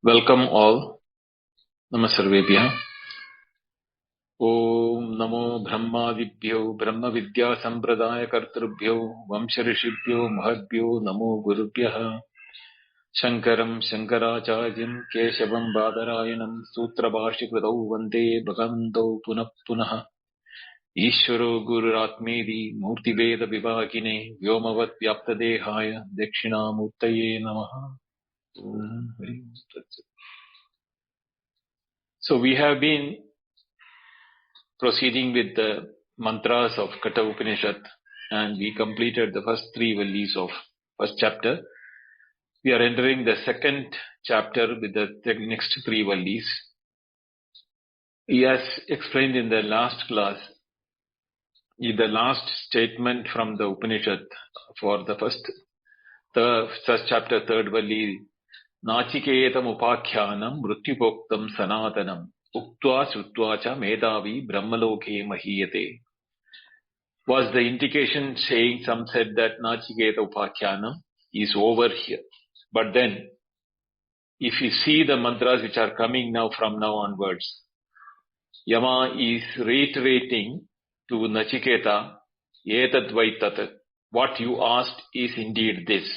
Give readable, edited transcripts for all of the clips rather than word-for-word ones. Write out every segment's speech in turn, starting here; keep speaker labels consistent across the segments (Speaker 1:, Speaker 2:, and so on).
Speaker 1: Welcome all. Namasarvebhya. Om Namo Brahmadibhyo Brahmavidya Sampradaya Kartrubhyo Vamsharishibhyo Mahadbhyo Namo Gurubhyaha Shankaram Shankaracharyam Keshavam Badarayanam Sutra Bhashikritau Vande Bhagavantau Punah Punah Ishvaro Gururatmedi Murtiveda Vibhagine Vyomavat Vyaptadehaya Dakshinamurtaye Namaha. Om Hari Tat Sat. So we have been proceeding with the mantras of Kathopanishad, and we completed the first three valleys of first chapter. We are entering the second chapter with the next three valleys. He has explained in the last class, in the last statement from the Upanishad for the first chapter, third valley, Nachiketam upakhyanam mrutyupoktam sanatanam uktva srutva cha medavi brahmaloke mahiyate, was the indication saying, some said that Nachiketa Upakhyanam is over here. But then, if you see the mantras which are coming now from now onwards, Yama is reiterating to Nachiketa, Etat Vaitat, what you asked is indeed this.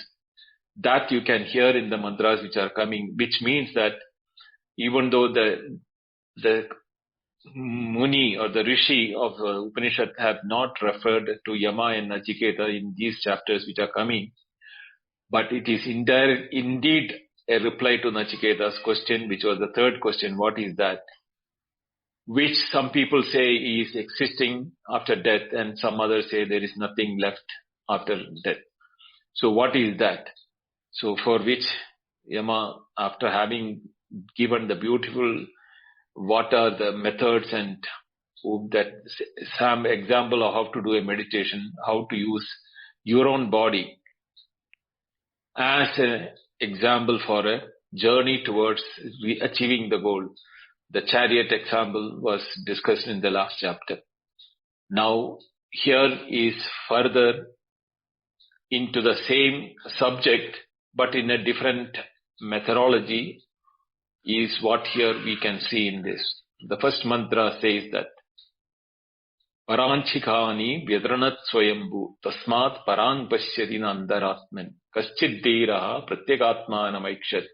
Speaker 1: That you can hear in the mantras which are coming, which means that even though the Muni or the Rishi of the Upanishad have not referred to Yama and Nachiketa in these chapters which are coming, but it is indeed a reply to Nachiketa's question, which was the third question, what is that? Which some people say is existing after death, and some others say there is nothing left after death. So what is that? So for which Yama, after having given the beautiful what are the methods and that some example of how to do a meditation, how to use your own body as an example for a journey towards achieving the goal. The chariot example was discussed in the last chapter. Now here is further into the same subject but in a different methodology is what here we can see in this. The first mantra says that Paranchikani Vyadranat Swayambhu Tasmat Parang Pashyati Nandaratman Kaschiddeeraha Pratyakatmanamakshat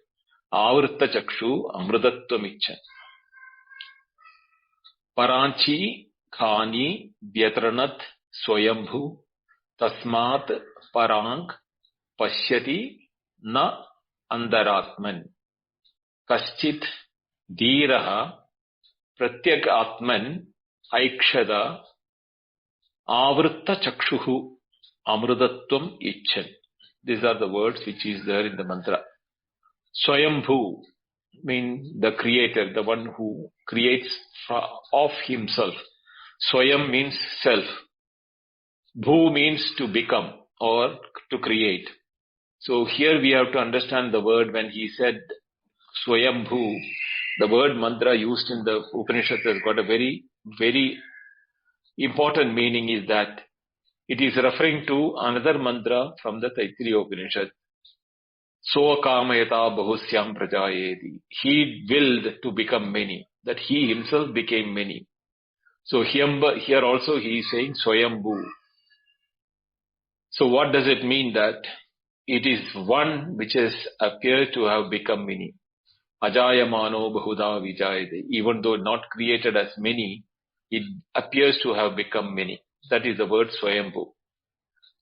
Speaker 1: Avrta Chakshu Amrudattvamichan. Paranchikani Vyadranat Swayambhu Tasmat Parang Pashyati Na Andaratman Kaschit Dhiraha Pratyak Atman Aikshada Avritta Chakshuhu Amrudatvam Ichan. These are the words which is there in the mantra. Swayambhu means the creator, the one who creates of himself. Swayam means self. Bhu means to become or to create. So here we have to understand the word when he said Swayambhu, the word mantra used in the Upanishad has got a very, very important meaning, is that it is referring to another mantra from the Taittiriya Upanishad. So kamayata bahusyam prajayeti. He willed to become many, that he himself became many. So here also he is saying Swayambhu. So what does it mean? That it is one which has appeared to have become many. Ajayamano bahuda vijayate. Even though not created as many, it appears to have become many. That is the word Swayambhu.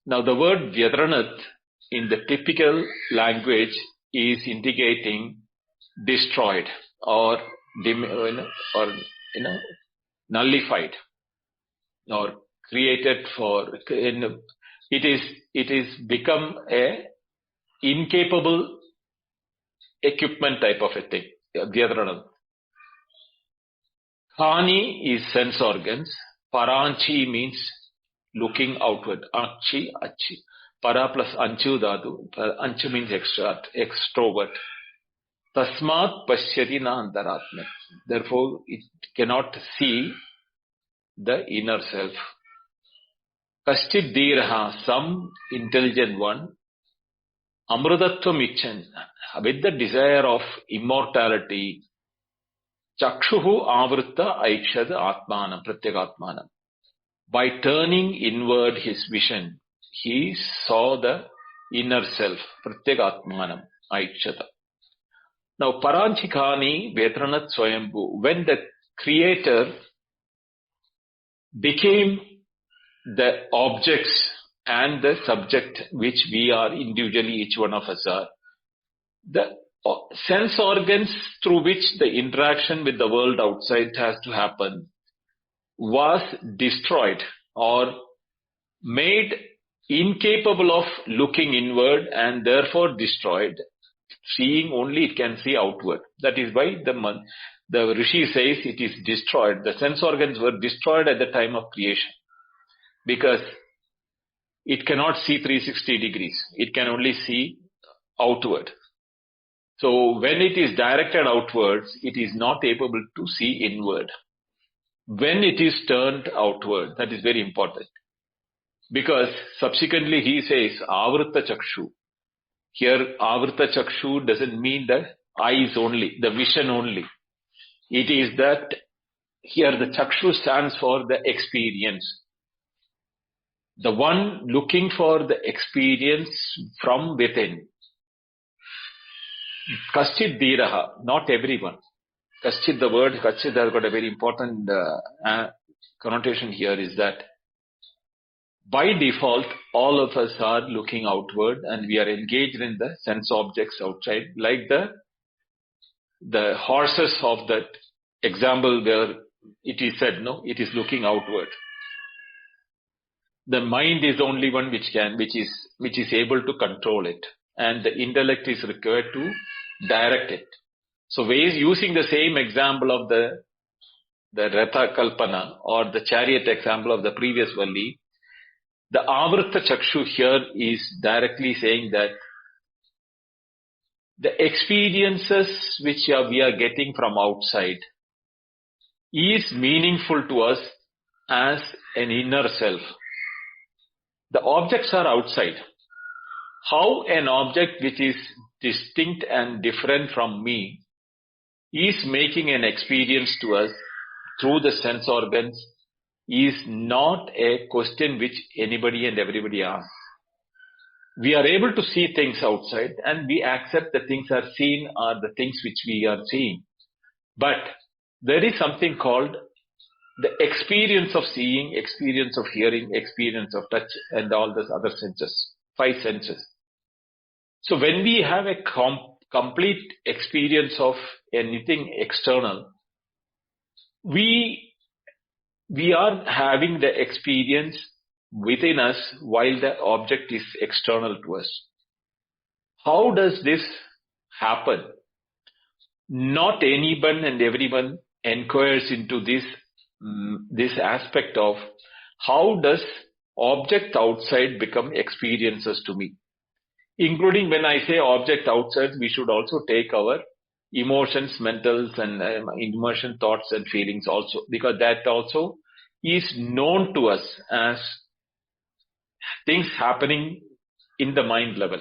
Speaker 1: Now the word Vyadranat in the typical language is indicating destroyed or nullified or created for. It is become a incapable equipment type of a thing. Vyadranat. Khani is sense organs. Paranchi means looking outward. Achi, achi. Para plus anchu dhatu. Anchu means extrovert. Tasmat pashyati na antaratma. Therefore, it cannot see the inner self. Kashchid dhiraha, some intelligent one. Amrutatvam ichan, with the desire of immortality, chakshuhu avritta aikshad atmanam, pratyagatmanam. By turning inward his vision, he saw the inner self, pratyagatmanam, aikshata. Now, paranchikani vedranat swayambhu, when the creator became the objects and the subject which we are individually, each one of us are, the sense organs through which the interaction with the world outside has to happen was destroyed or made incapable of looking inward and therefore destroyed. Seeing only it can see outward. That is why the Rishi says it is destroyed. The sense organs were destroyed at the time of creation because it cannot see 360 degrees. It can only see outward. So when it is directed outwards, it is not able to see inward. When it is turned outward, that is very important. Because subsequently he says, Avritta Chakshu. Here, Avritta Chakshu doesn't mean the eyes only, the vision only. It is that here the Chakshu stands for the experience. The one looking for the experience from within. Kaschid Dhiraha, not everyone. Kaschid, the word Kaschid has got a very important connotation here, is that by default, all of us are looking outward and we are engaged in the sense objects outside, like the horses of that example where it is said, no, it is looking outward. The mind is the only one which is able to control it, and the intellect is required to direct it. So using the same example of the Ratha Kalpana or the chariot example of the previous Valli, the Avritta Chakshu here is directly saying that the experiences which we are getting from outside is meaningful to us as an inner self. The objects are outside. How an object which is distinct and different from me is making an experience to us through the sense organs is not a question which anybody and everybody asks. We are able to see things outside and we accept the things are seen are the things which we are seeing. But there is something called the experience of seeing, experience of hearing, experience of touch and all those other senses, 5 senses. So when we have a complete experience of anything external, we are having the experience within us while the object is external to us. How does this happen? Not anyone and everyone inquires into this aspect of how does object outside become experiences to me. Including when I say object outside, we should also take our emotions, mentals and immersion thoughts and feelings also, because that also is known to us as things happening in the mind level.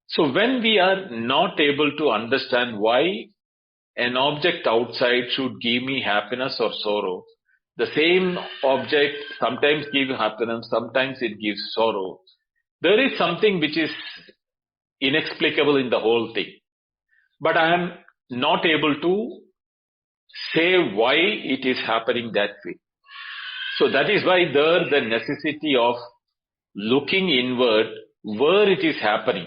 Speaker 1: So when we are not able to understand why an object outside should give me happiness or sorrow, the same object sometimes gives happiness, sometimes it gives sorrow. There is something which is inexplicable in the whole thing. But I am not able to say why it is happening that way. So that is why there the necessity of looking inward where it is happening.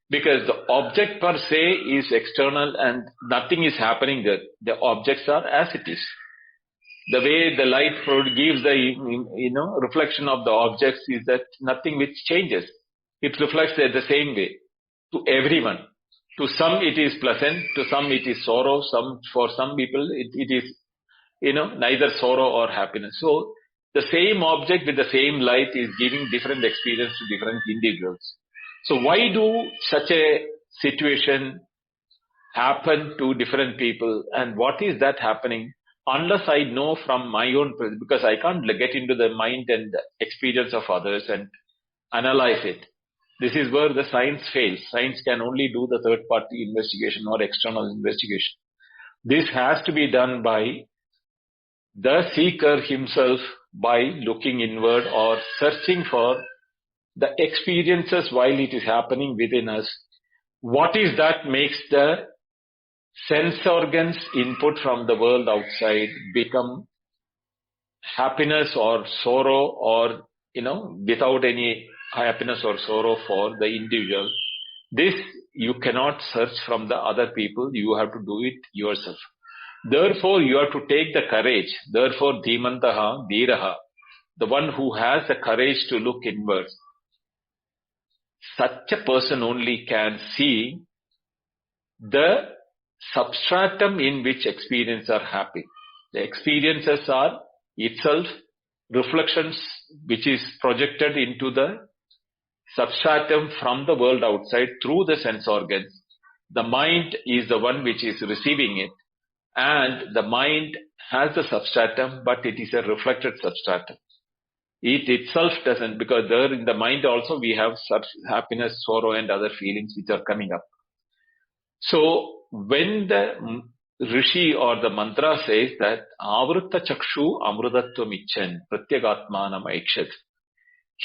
Speaker 1: Because the object per se is external and nothing is happening there. The objects are as it is. The way the light gives the reflection of the objects is that nothing which changes. It reflects the same way to everyone. To some it is pleasant, to some it is sorrow, for some people it is neither sorrow or happiness. So the same object with the same light is giving different experience to different individuals. So why do such a situation happen to different people, and what is that happening? Unless I know from my own, because I can't get into the mind and experience of others and analyze it. This is where the science fails. Science can only do the third party investigation or external investigation. This has to be done by the seeker himself, by looking inward or searching for the experiences while it is happening within us. What is that makes the sense organs input from the world outside become happiness or sorrow, or without any happiness or sorrow for the individual? This you cannot search from the other people. You have to do it yourself. Therefore, you have to take the courage. Therefore, dhimantaha, dhiraha, the one who has the courage to look inward. Such a person only can see the substratum in which experiences are happy. The experiences are itself reflections which is projected into the substratum from the world outside through the sense organs. The mind is the one which is receiving it, and the mind has the substratum, but it is a reflected substratum. It itself doesn't, because there in the mind also we have happiness, sorrow and other feelings which are coming up. So when the Rishi or the mantra says that Avruta Chakshu Amrudatvam Icchen Pratyagatmanam Aikshat,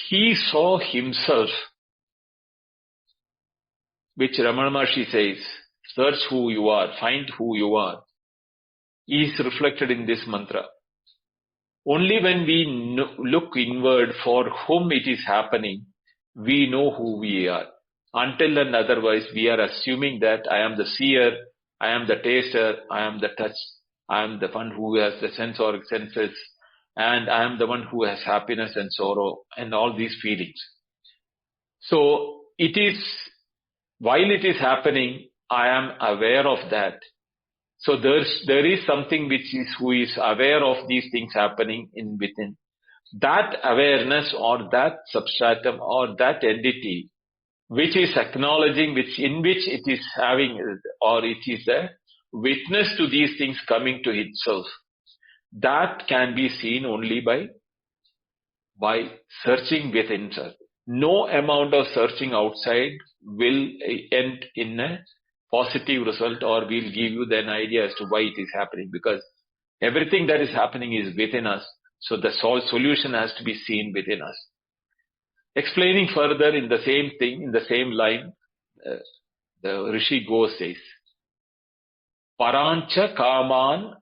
Speaker 1: he saw himself, which Ramana Maharshi says, search who you are, find who you are, is reflected in this mantra. Only when we look inward for whom it is happening, we know who we are. Until and otherwise, we are assuming that I am the seer, I am the taster, I am the touch, I am the one who has the sense or senses, and I am the one who has happiness and sorrow and all these feelings. So it is, while it is happening, I am aware of that. So there is something who is aware of these things happening in within. That awareness or that substratum or that entity which is acknowledging, in which it is having, or it is a witness to these things coming to itself, that can be seen only by searching within itself. No amount of searching outside will end in a positive result or will give you an idea as to why it is happening, because everything that is happening is within us. So the solution has to be seen within us. Explaining further in the same thing, in the same line, the Rishi Go says, Parancha kaman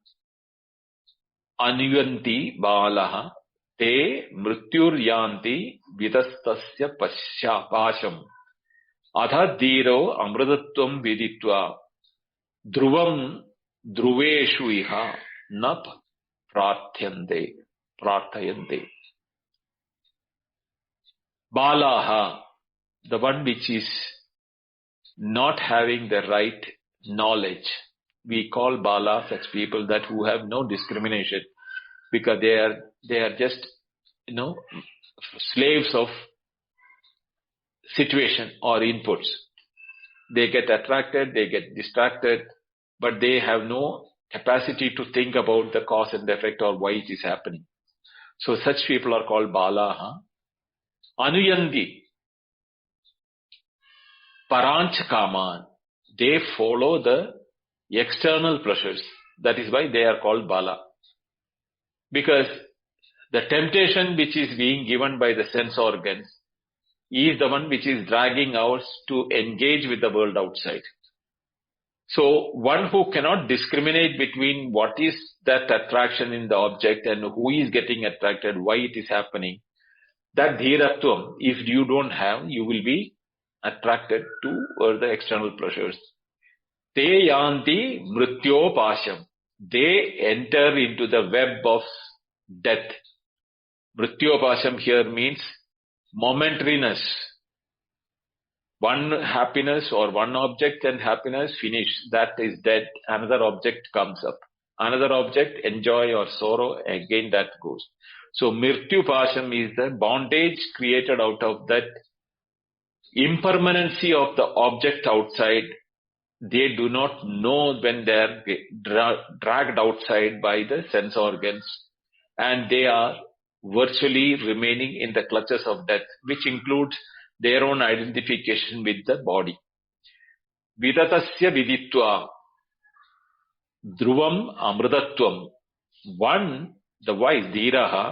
Speaker 1: anyuyanti balaha te mrityuryanti vidastasya pasham adhadhiro amrudatvam viditva dhruvam dhruveshu iha na prarthayante. Balaha, the one which is not having the right knowledge. We call Bala such people that who have no discrimination, because they are just slaves of situation or inputs. They get attracted, they get distracted, but they have no capacity to think about the cause and effect or why it is happening. So such people are called Balaha. Anuyandi, Paranch Kaman, they follow the external pleasures. That is why they are called Bala. Because the temptation which is being given by the sense organs is the one which is dragging us to engage with the world outside. So one who cannot discriminate between what is that attraction in the object and who is getting attracted, why it is happening, that dhiratvam, if you don't have, you will be attracted to the external pleasures. Te yanti mrityopasham. They enter into the web of death. Mrityopasham here means momentariness. One happiness or one object and happiness, finish. That is dead. Another object comes up. Another object, enjoy or sorrow, again that goes. So Mrityu Pasham is the bondage created out of that impermanency of the object outside. They do not know when they are dragged outside by the sense organs, and they are virtually remaining in the clutches of death, which includes their own identification with the body. Vidatasya viditva dhruvam amrutatvam. One, the wise, dhiraha,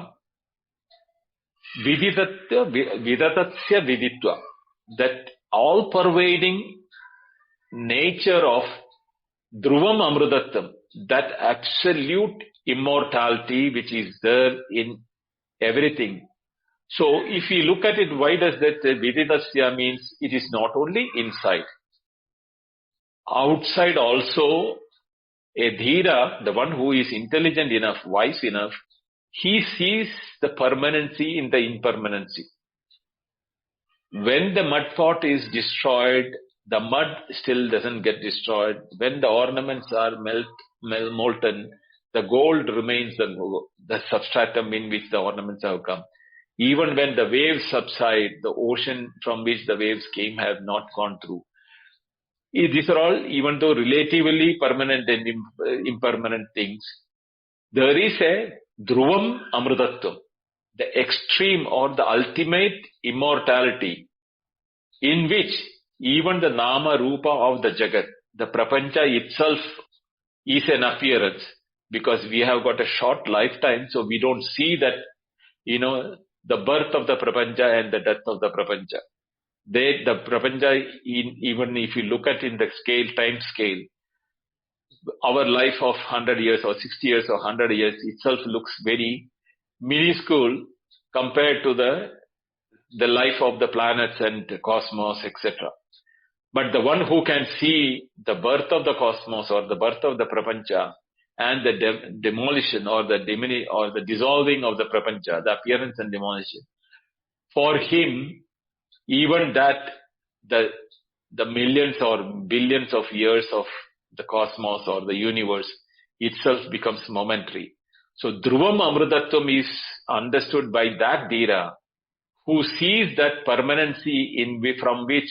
Speaker 1: vidatasya viditva, that all-pervading nature of dhruvam amrutatvam, that absolute immortality which is there in everything. So if we look at it, why does that viditasya means it is not only inside. Outside also, a dhira, the one who is intelligent enough, wise enough, he sees the permanency in the impermanency. When the mud pot is destroyed, the mud still doesn't get destroyed. When the ornaments are molten, the gold remains the substratum in which the ornaments have come. Even when the waves subside, the ocean from which the waves came have not gone through. These are all, even though relatively permanent and impermanent things, there is a dhruvam amrutatvam, the extreme or the ultimate immortality, in which even the nama rupa of the jagat, the prapancha itself is an appearance, because we have got a short lifetime, so we don't see that, the birth of the prapancha and the death of the prapancha. The prapancha, even if you look at in the time scale, our life of 100 years or 60 years or 100 years itself looks very minuscule compared to the life of the planets and the cosmos, etc. But the one who can see the birth of the cosmos or the birth of the prapancha and the demolition or the dissolving of the prapancha, the appearance and demolition, for him, even that the millions or billions of years of the cosmos or the universe itself becomes momentary. So dhruvam amrutatvam is understood by that dhira who sees that permanency from which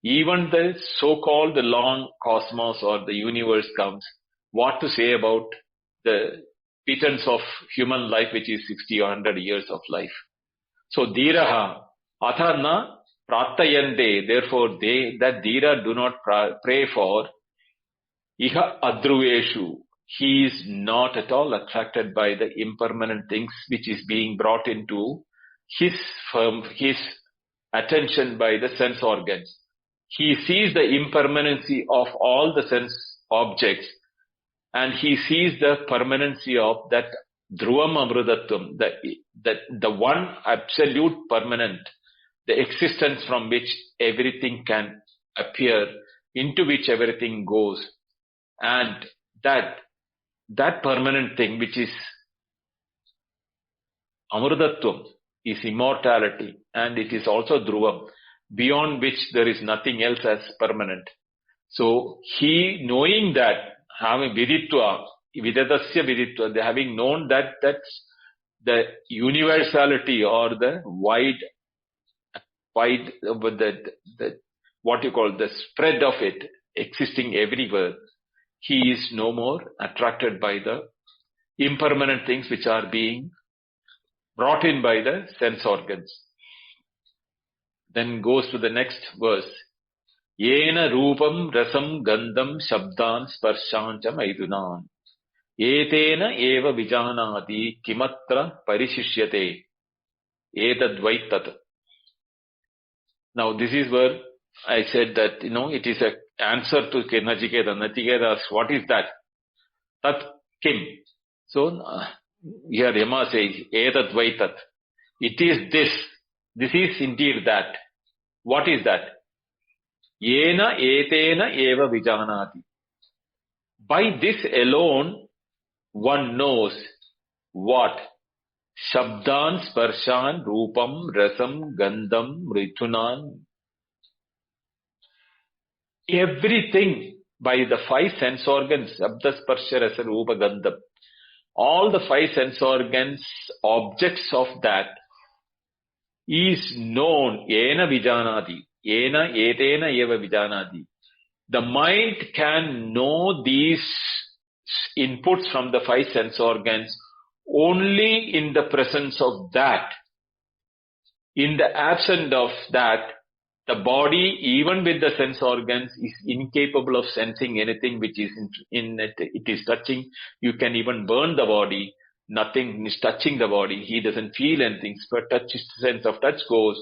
Speaker 1: even the so-called long cosmos or the universe comes. What to say about the pittance of human life, which is 60 or 100 years of life. So dhiraha athana pratayante, therefore that dhira do not pray for iha adruveshu. He is not at all attracted by the impermanent things which is being brought into his attention by the sense organs. He sees the impermanency of all the sense objects, and he sees the permanency of that dhruvam amrutatvam, the one absolute permanent, the existence from which everything can appear, into which everything goes, and that permanent thing which is amrutatvam is immortality, and it is also dhruvam, beyond which there is nothing else as permanent. So he, knowing that, having viditva, vidatasya viditva, having known that's the universality or the wide what you call the spread of it existing everywhere, he is no more attracted by the impermanent things which are being brought in by the sense organs. Then goes to the next verse. Yena rupam rasam gandham shabdan sparshancha maidunan. Etena eva vijanati kimatra parishishyate. Etadvaitat. Now this is where I said that, it is an answer to Nachiketa. Nachiketa asks, what is that? Tat kim. So here Yama says, Etadvaitat. It is this. This is indeed that. What is that? Yena etena eva vijanati. By this alone, one knows what? Shabdan, sparshan, rupam, rasam, gandham, mrithunan. Everything by the five sense organs, shabda, sparsha, rasa, rupa, gandham. All the five sense organs, objects of that, is known. Yena vijanati. Yena etena eva vijanati. The mind can know these inputs from the five sense organs only in the presence of that. In the absence of that, The body, even with the sense organs, is incapable of sensing anything which is in it. It is touching. You can even burn the body. Nothing is touching the body. He doesn't feel anything. But sense of touch goes,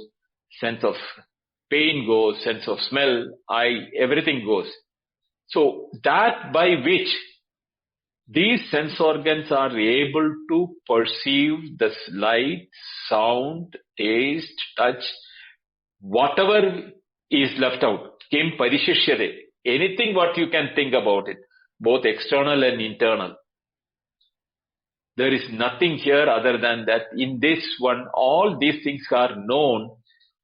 Speaker 1: sense of pain goes, sense of smell, eye, everything goes. So that by which these sense organs are able to perceive the light, sound, taste, touch, whatever is left out, kim parishishyate, anything what you can think about it, both external and internal. There is nothing here other than that. In this one, all these things are known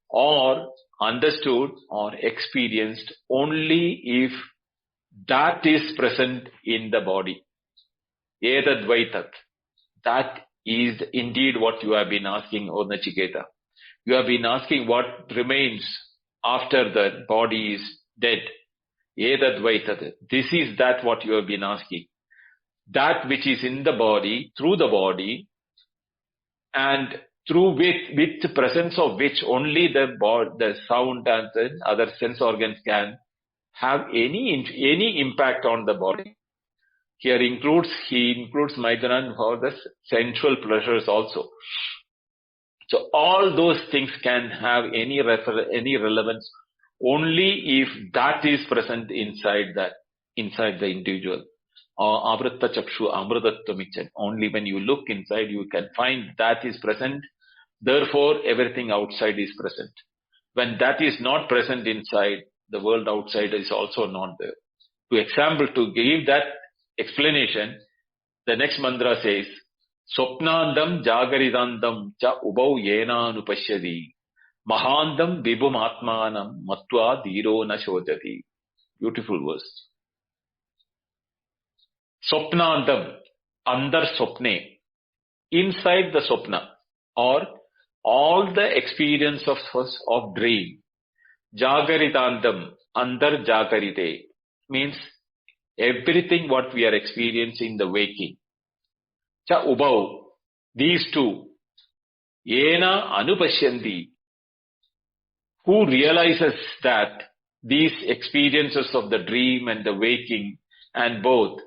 Speaker 1: or understood or experienced only if that is present in the body. Etad vaitat. That is indeed what you have been asking, O Nachiketa. You have been asking what remains after the body is dead. Etad vaitat. This is that what you have been asking. That which is in the body, through the body, and through with the presence of which only the sound and the other sense organs can have any impact on the body. Here he includes Maithanan for the sensual pleasures also. So all those things can have any relevance only if that is present inside the individual. Avritta chakshu amrutattvamichan. Only when you look inside you can find that is present. Therefore everything outside is present. When that is not present inside, the world outside is also not there. To give that explanation, the next mantra says, Sopnandam jagaridandam cha ubau yena anupashyadi mahandam vibhum atmanam matva dhiro na shodhati. Beautiful verse. Sopnandam, andar sopne, inside the sopna, or all the experience of dream. Jagaridandam, andar jagarite, means everything what we are experiencing the waking. Cha ubau, these two. Yena anupashyanti, who realizes that these experiences of the dream and the waking and both.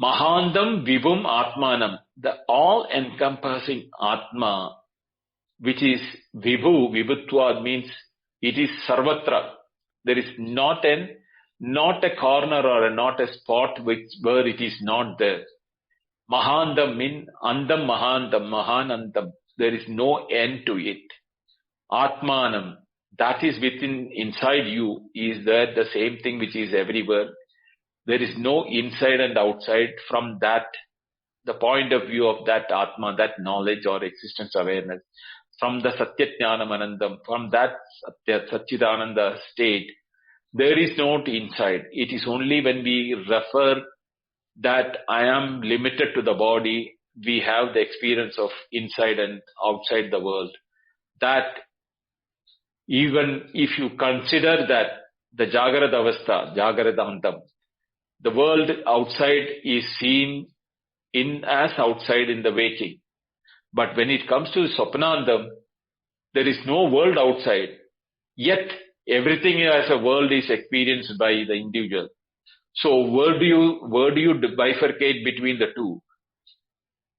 Speaker 1: Mahandam vibhum atmanam, the all-encompassing atma, which is vibhutva means it is sarvatra. There is not a corner or not a spot where it is not there. Mahandam means andam mahanandam. There is no end to it. Atmanam, that is inside you, is there the same thing which is everywhere. There is no inside and outside from that, the point of view of that Atma, that knowledge or existence awareness. From the Satyajnanam Anandam, from that Satchidananda state, there is no inside. It is only when we refer that I am limited to the body, we have the experience of inside and outside the world. That even if you consider that the Jagrad Avastha, Jagaradantam, the world outside is seen as outside in the waking. But when it comes to Sopnandam, there is no world outside. Yet everything as a world is experienced by the individual. So where do you bifurcate between the two?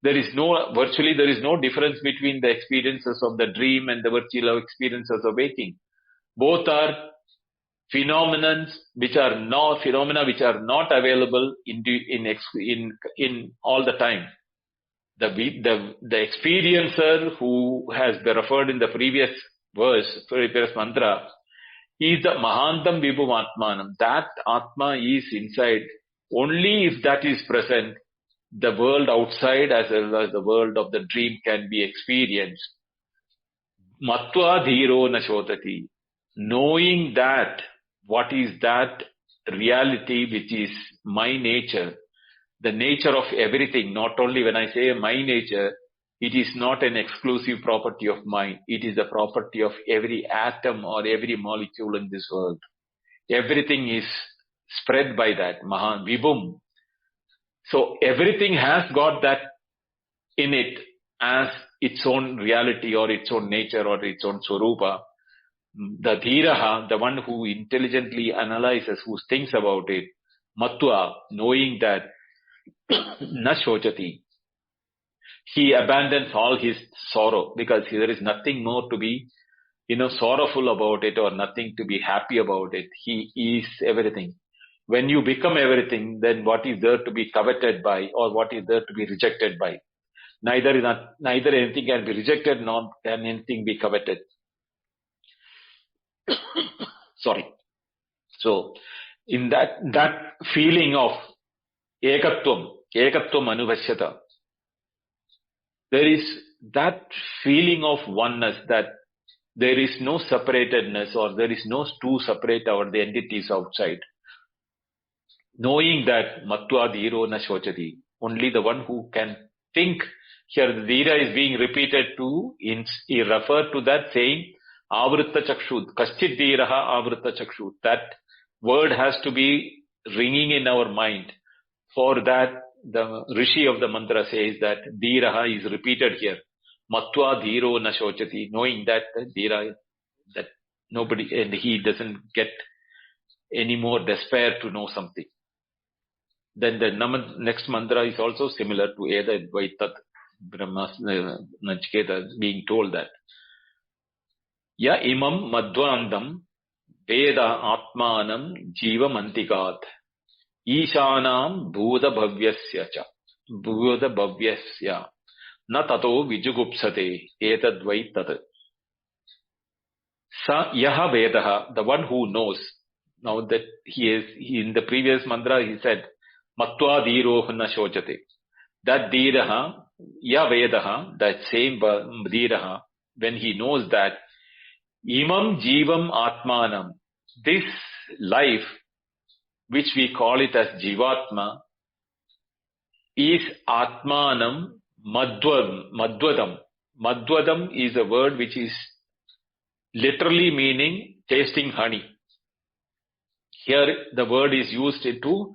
Speaker 1: Virtually there is no difference between the experiences of the dream and the virtual experiences of waking. Both are phenomena which are not available in all the time. The experiencer who has been referred in the previous mantra, is the Mahandam Vibhum Atmanam. That Atma is inside. Only if that is present, the world outside as well as the world of the dream can be experienced. Matva dhiro na shodhati. Knowing that, what is that reality which is my nature, the nature of everything, not only when I say my nature, it is not an exclusive property of mine. It is the property of every atom or every molecule in this world. Everything is spread by that. Mahan Vibhum. So everything has got that in it as its own reality or its own nature or its own swarupa. The dhiraha, the one who intelligently analyzes, who thinks about it, matva, knowing that na shochati, he abandons all his sorrow, because there is nothing more to be, sorrowful about it, or nothing to be happy about it. He is everything. When you become everything, then what is there to be coveted by, or what is there to be rejected by? Neither anything can be rejected, nor can anything be coveted. Sorry. So, in that feeling of ekatvam anuvashyata, there is that feeling of oneness, that there is no separatedness, or there is no two separate or the entities outside. Knowing that matva dhiro na shochati, only the one who can think. Here the dhira is being repeated to, he referred to that saying, avritta chakshud, kaschid dhiraha avritta chakshud. That word has to be ringing in our mind. For that, the Rishi of the mantra says that dhiraha is repeated here. Matva dhiro na shochati, knowing that dhira, that nobody, and he doesn't get any more despair to know something. Then the next mantra is also similar to Eda Dvaitat Brahma Nachiketa, being told that Ya imam madvandam Veda Atmanam Jiva Mantikat Ishanam Bhuda Bhavyasya Na Tato Vijugupsate Etadvaitat. Sa Yaha Vedaha, the one who knows. Now that in the previous mantra he said, Matva dhiro na shochate. That dhiraha, ya vedaha, that same dhiraha, when he knows that, imam jivam atmanam, this life, which we call it as jivatma, is atmanam madvadam. Madvadam is a word which is literally meaning tasting honey. Here the word is used to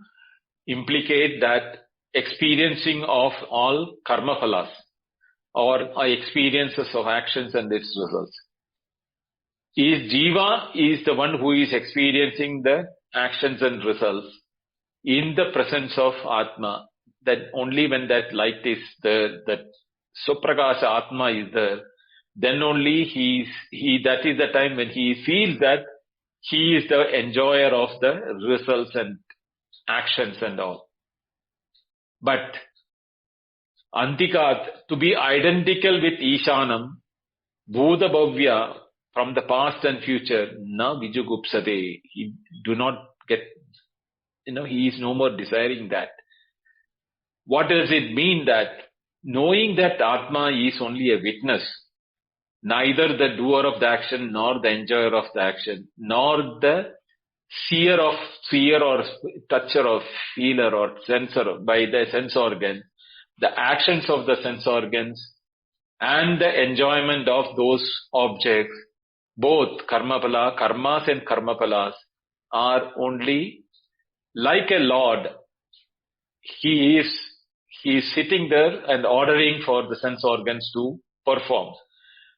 Speaker 1: implicate that experiencing of all karma phalas, or experiences of actions and its results. Jiva is the one who is experiencing the actions and results in the presence of Atma. That only when that light is there, that Suprakasha Atma is there, then only that is the time when he feels that he is the enjoyer of the results and actions and all. But Antikat, to be identical with Ishanam, Bhuda Bhavya, from the past and future, na Vijugupsate, he do not get, he is no more desiring that. What does it mean? That knowing that Atma is only a witness, neither the doer of the action, nor the enjoyer of the action, nor the seer or toucher or feeler or sensor by the sense organ, the actions of the sense organs and the enjoyment of those objects, both karmas and karmapalas, are only like a lord. He is sitting there and ordering for the sense organs to perform.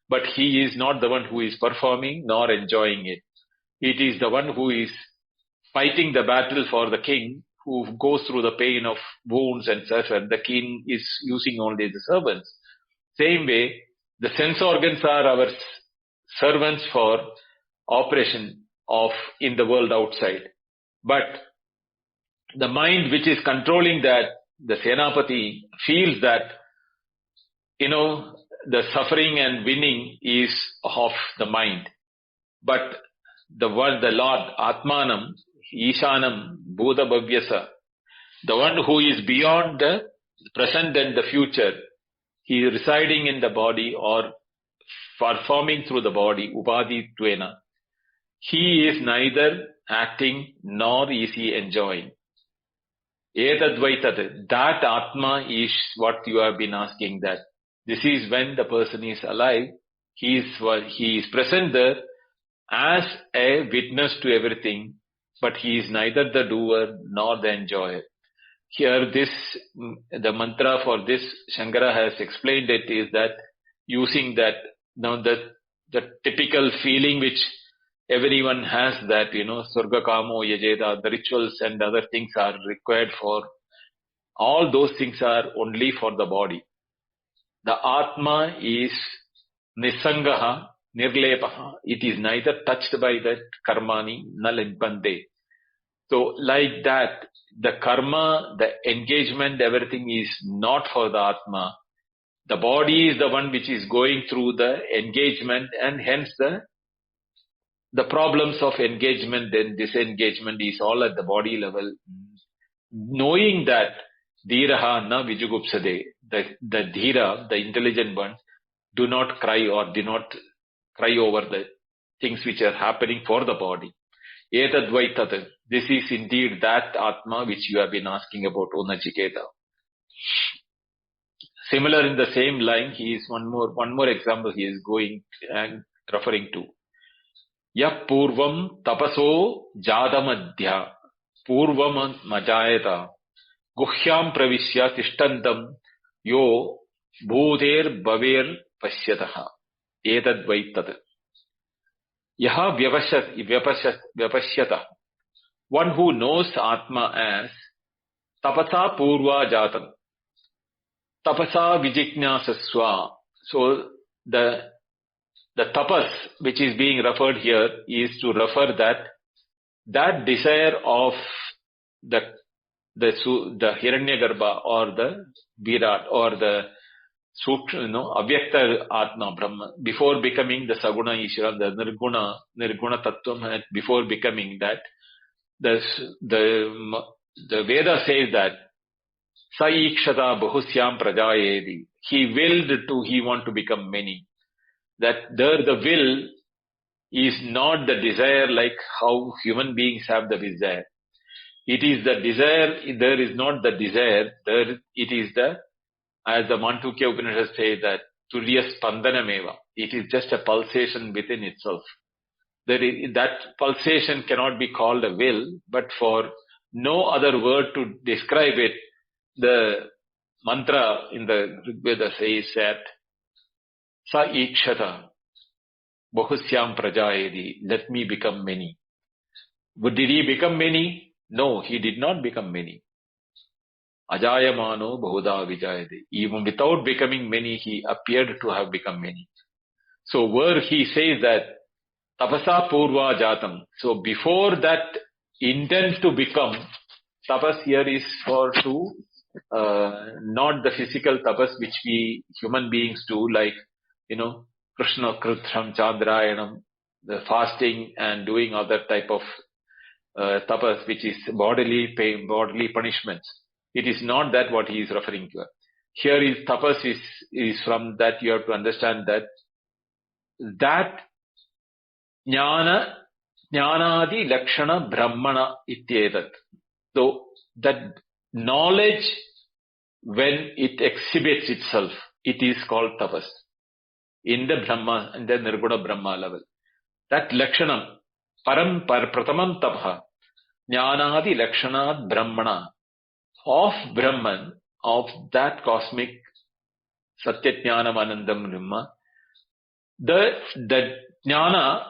Speaker 1: But he is not the one who is performing nor enjoying it. It is the one who is fighting the battle for the king, who goes through the pain of wounds and such, and the king is using only the servants. Same way, the sense organs are our servants for operation in the world outside. But the mind which is controlling that, the Senapati, feels that, the suffering and winning is of the mind. But the Lord, Atmanam, Ishanam, Bhuda Bhavyasa, the one who is beyond the present and the future, he is residing in the body or performing through the body, Upadhi Tvena. He is neither acting nor is he enjoying. Etadvaitat, that Atma is what you have been asking, that this is when the person is alive, he is present there as a witness to everything, but he is neither the doer nor the enjoyer. Here the mantra for this, Shankara has explained it, is that using that, the typical feeling which Everyone has that, Surga Kamo Yajeda, the rituals and other things are required for, all those things are only for the body. The Atma is Nisangaha, Nirlepaha. It is neither touched by that karmani, nalibbande. So like that, the karma, the engagement, everything is not for the Atma. The body is the one which is going through the engagement, and hence the problems of engagement and disengagement is all at the body level. Knowing that, dhiraha na vijugupsade, the dhira, the intelligent ones, do not cry or do not cry over the things which are happening for the body. Etadvaitat, this is indeed that Atma which you have been asking about, O Nachiketa. Similar in the same line, he is one more example he is going and referring to. Ya purvam tapaso jadamadhya purvam majayata guhyam pravishya tishtantam yo bhuter bhaver pasyataha etadvaitat. Yaha vyapashyata. One who knows Atma as tapasa purva jatam. Tapasa vijijnasasva. So the tapas which is being referred here is to refer that desire of the Hiranyagarbha or the Virat or the Avyakta Atma Brahma, before becoming the Saguna Ishvara, the Nirguna Tattvam, before becoming that, the Veda says that Sa ikshata bahusyam prajayedi. He want to become many. That there the will is not the desire like how human beings have the desire. It is the desire, there is not the desire, there it is as the Mandukya Upanishad says that, Turya Spandanameva. It is just a pulsation within itself. That pulsation cannot be called a will, but for no other word to describe it, the mantra in the Rigveda says that, Sa ikshata bahusyam prajayedi, let me become many. But did he become many? No, he did not become many. Ajayamano bahuda vijayade. Even without becoming many, he appeared to have become many. So where he says that, tapasa purva jatam. So before that intends to become, tapas here is for not the physical tapas which we human beings do, like, Krishna Krithram Chandrayanam, the fasting and doing other type of tapas, which is bodily pain, bodily punishments. It is not that what he is referring to. Here is tapas is from that you have to understand that jnanadi lakshana brahmana ityetat. So that knowledge, when it exhibits itself, it is called tapas. In the Brahma, in the Nirguna Brahma level. That lakshanam, pratamam tapha, jnanadi lakshanat brahmana, of Brahman, of that cosmic Satyajnanam Anandam Brahma, the jnana,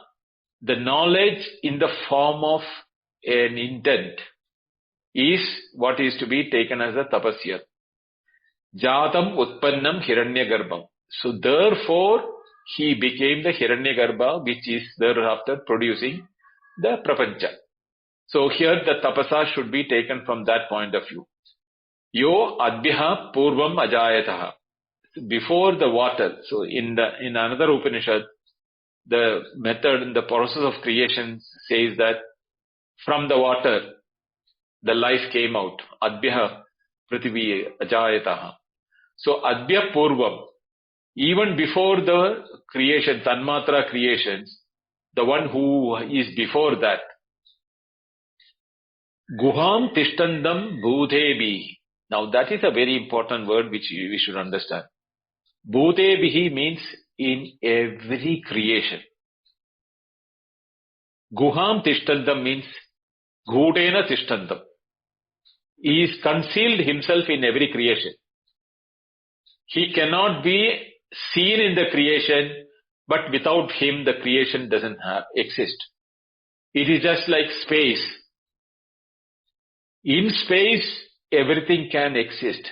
Speaker 1: the knowledge in the form of an intent, is what is to be taken as a tapasya. Jatam utpannam hiranyagarbham. So therefore, he became the Hiranyagarbha, which is thereafter producing the Prapancha. So here the tapasa should be taken from that point of view. Yo adbhya purvam ajayataha. Before the water. So in another Upanishad, the method in the process of creation says that from the water, the life came out. Adbhya prithvi ajayataha. So adbhya purvam. Even before the creation, Tanmatra creations, the one who is before that, Guham Tishtandam Bhutebihi. Now that is a very important word which we should understand. Bhutebihi means in every creation. Guham Tishtandam means Ghudena Tishtandam. He is concealed himself in every creation. He cannot be seen in the creation, but without him the creation doesn't exist. It is just like space. In space, everything can exist.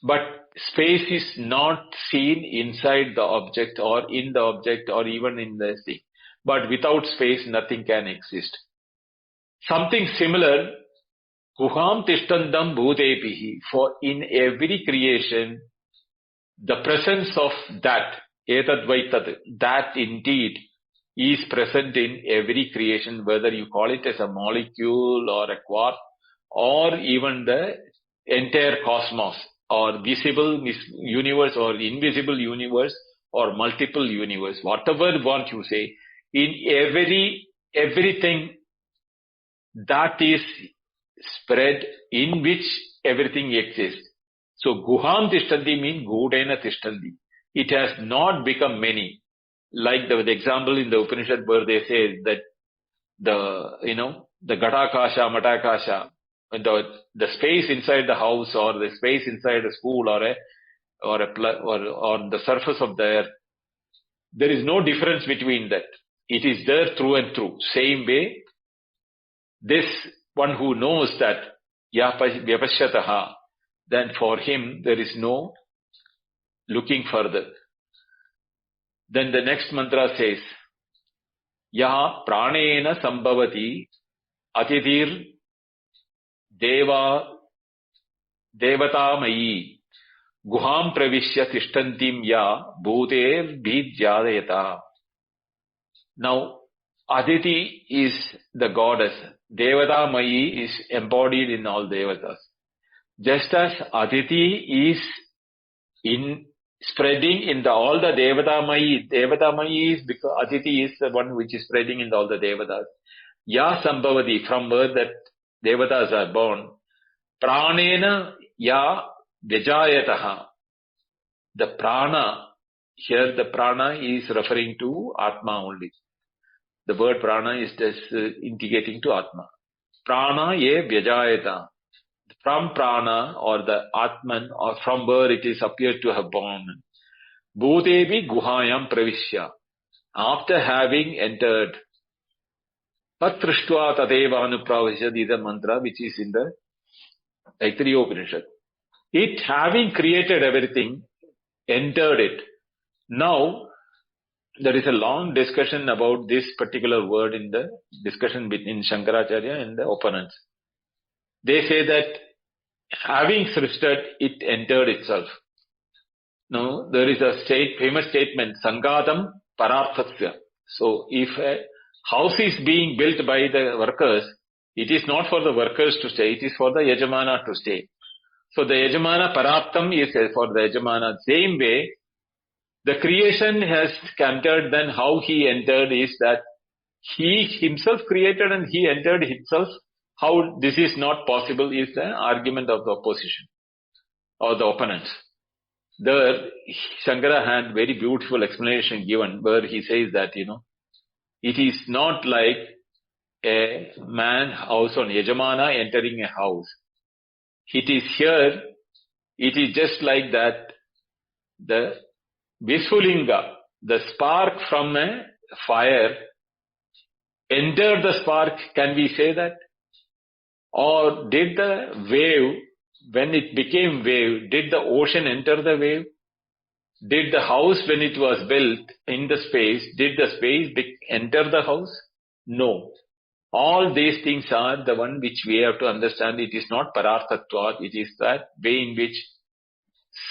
Speaker 1: But space is not seen inside the object or in the object or even in the thing. But without space, nothing can exist. Something similar, Guham Tishtandam Bhutepihi, for in every creation, the presence of that, Etad Vaitad, that indeed is present in every creation, whether you call it as a molecule or a quark or even the entire cosmos or visible universe or invisible universe or multiple universe, whatever want you say, in everything that is spread in which everything exists. So Guham Tishtanti means Gudena Tishtanti. It has not become many. Like the example in the Upanishad where they say that the Ghatakasha, Matakasha, the space inside the house or the space inside a school or the surface of the earth, there is no difference between that. It is there through and through. Same way, this one who knows that Vyapashyataha, then for him there is no looking further. Then the next mantra says, Yaha pranena sambhavati atidir devatamayi guham pravishya tishtantim ya bhuter bhidyadayata. Now, Aditi is the goddess. Devatamayi is embodied in all devatas. Just as Aditi is in spreading in all the Devatamayi is because Aditi is the one which is spreading in all the devatas. Ya Sambhavati, from where that devatas are born. Pranena ya Vijayataha. The prana, here the prana is referring to Atma only. The word prana is just indicating to Atma. Prana ye Vijayata. From prana or the Atman or from where it is appeared to have born. Bhutevi guhayam pravishya. After having entered. Tatrishtua tadeva anupravishad is a mantra which is in the Taittiriya Upanishad. It having created everything, entered it. Now, there is a long discussion about this particular word in the discussion between Shankaracharya and the opponents. They say that having srishted, it entered itself. Now, there is a famous statement, Sangatam Pararthasya. So, if a house is being built by the workers, it is not for the workers to stay, it is for the Yajamana to stay. So, the Yajamana Parartham is for the Yajamana. Same way, the creation has entered, then how he entered is that he himself created and he entered himself. How this is not possible is the argument of the opposition or the opponents. There, Shankara had very beautiful explanation given where he says that, it is not like a man house on Yajamana entering a house. It is here, it is just like that the Visfulinga, the spark from a fire, entered the spark, can we say that? Or did the wave, when it became wave, did the ocean enter the wave? Did the house, when it was built in the space, did the space enter the house? No. All these things are the one which we have to understand. It is not pararthatvat, it is that way in which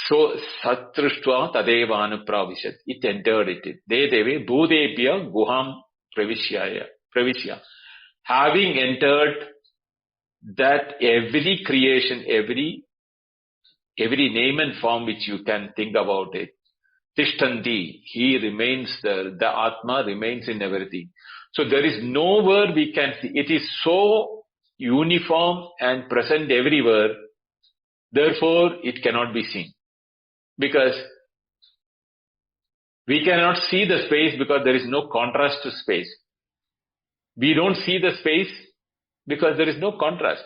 Speaker 1: so satrushtva tadeva anupravishat. It entered it. Deve bhudebhya guham pravishya. Having entered that every creation, every name and form which you can think about it, Tishtanti, he remains there, the Atma remains in everything. So there is nowhere we can see. It is so uniform and present everywhere, therefore it cannot be seen. Because we cannot see the space because there is no contrast to space. We don't see the space because there is no contrast.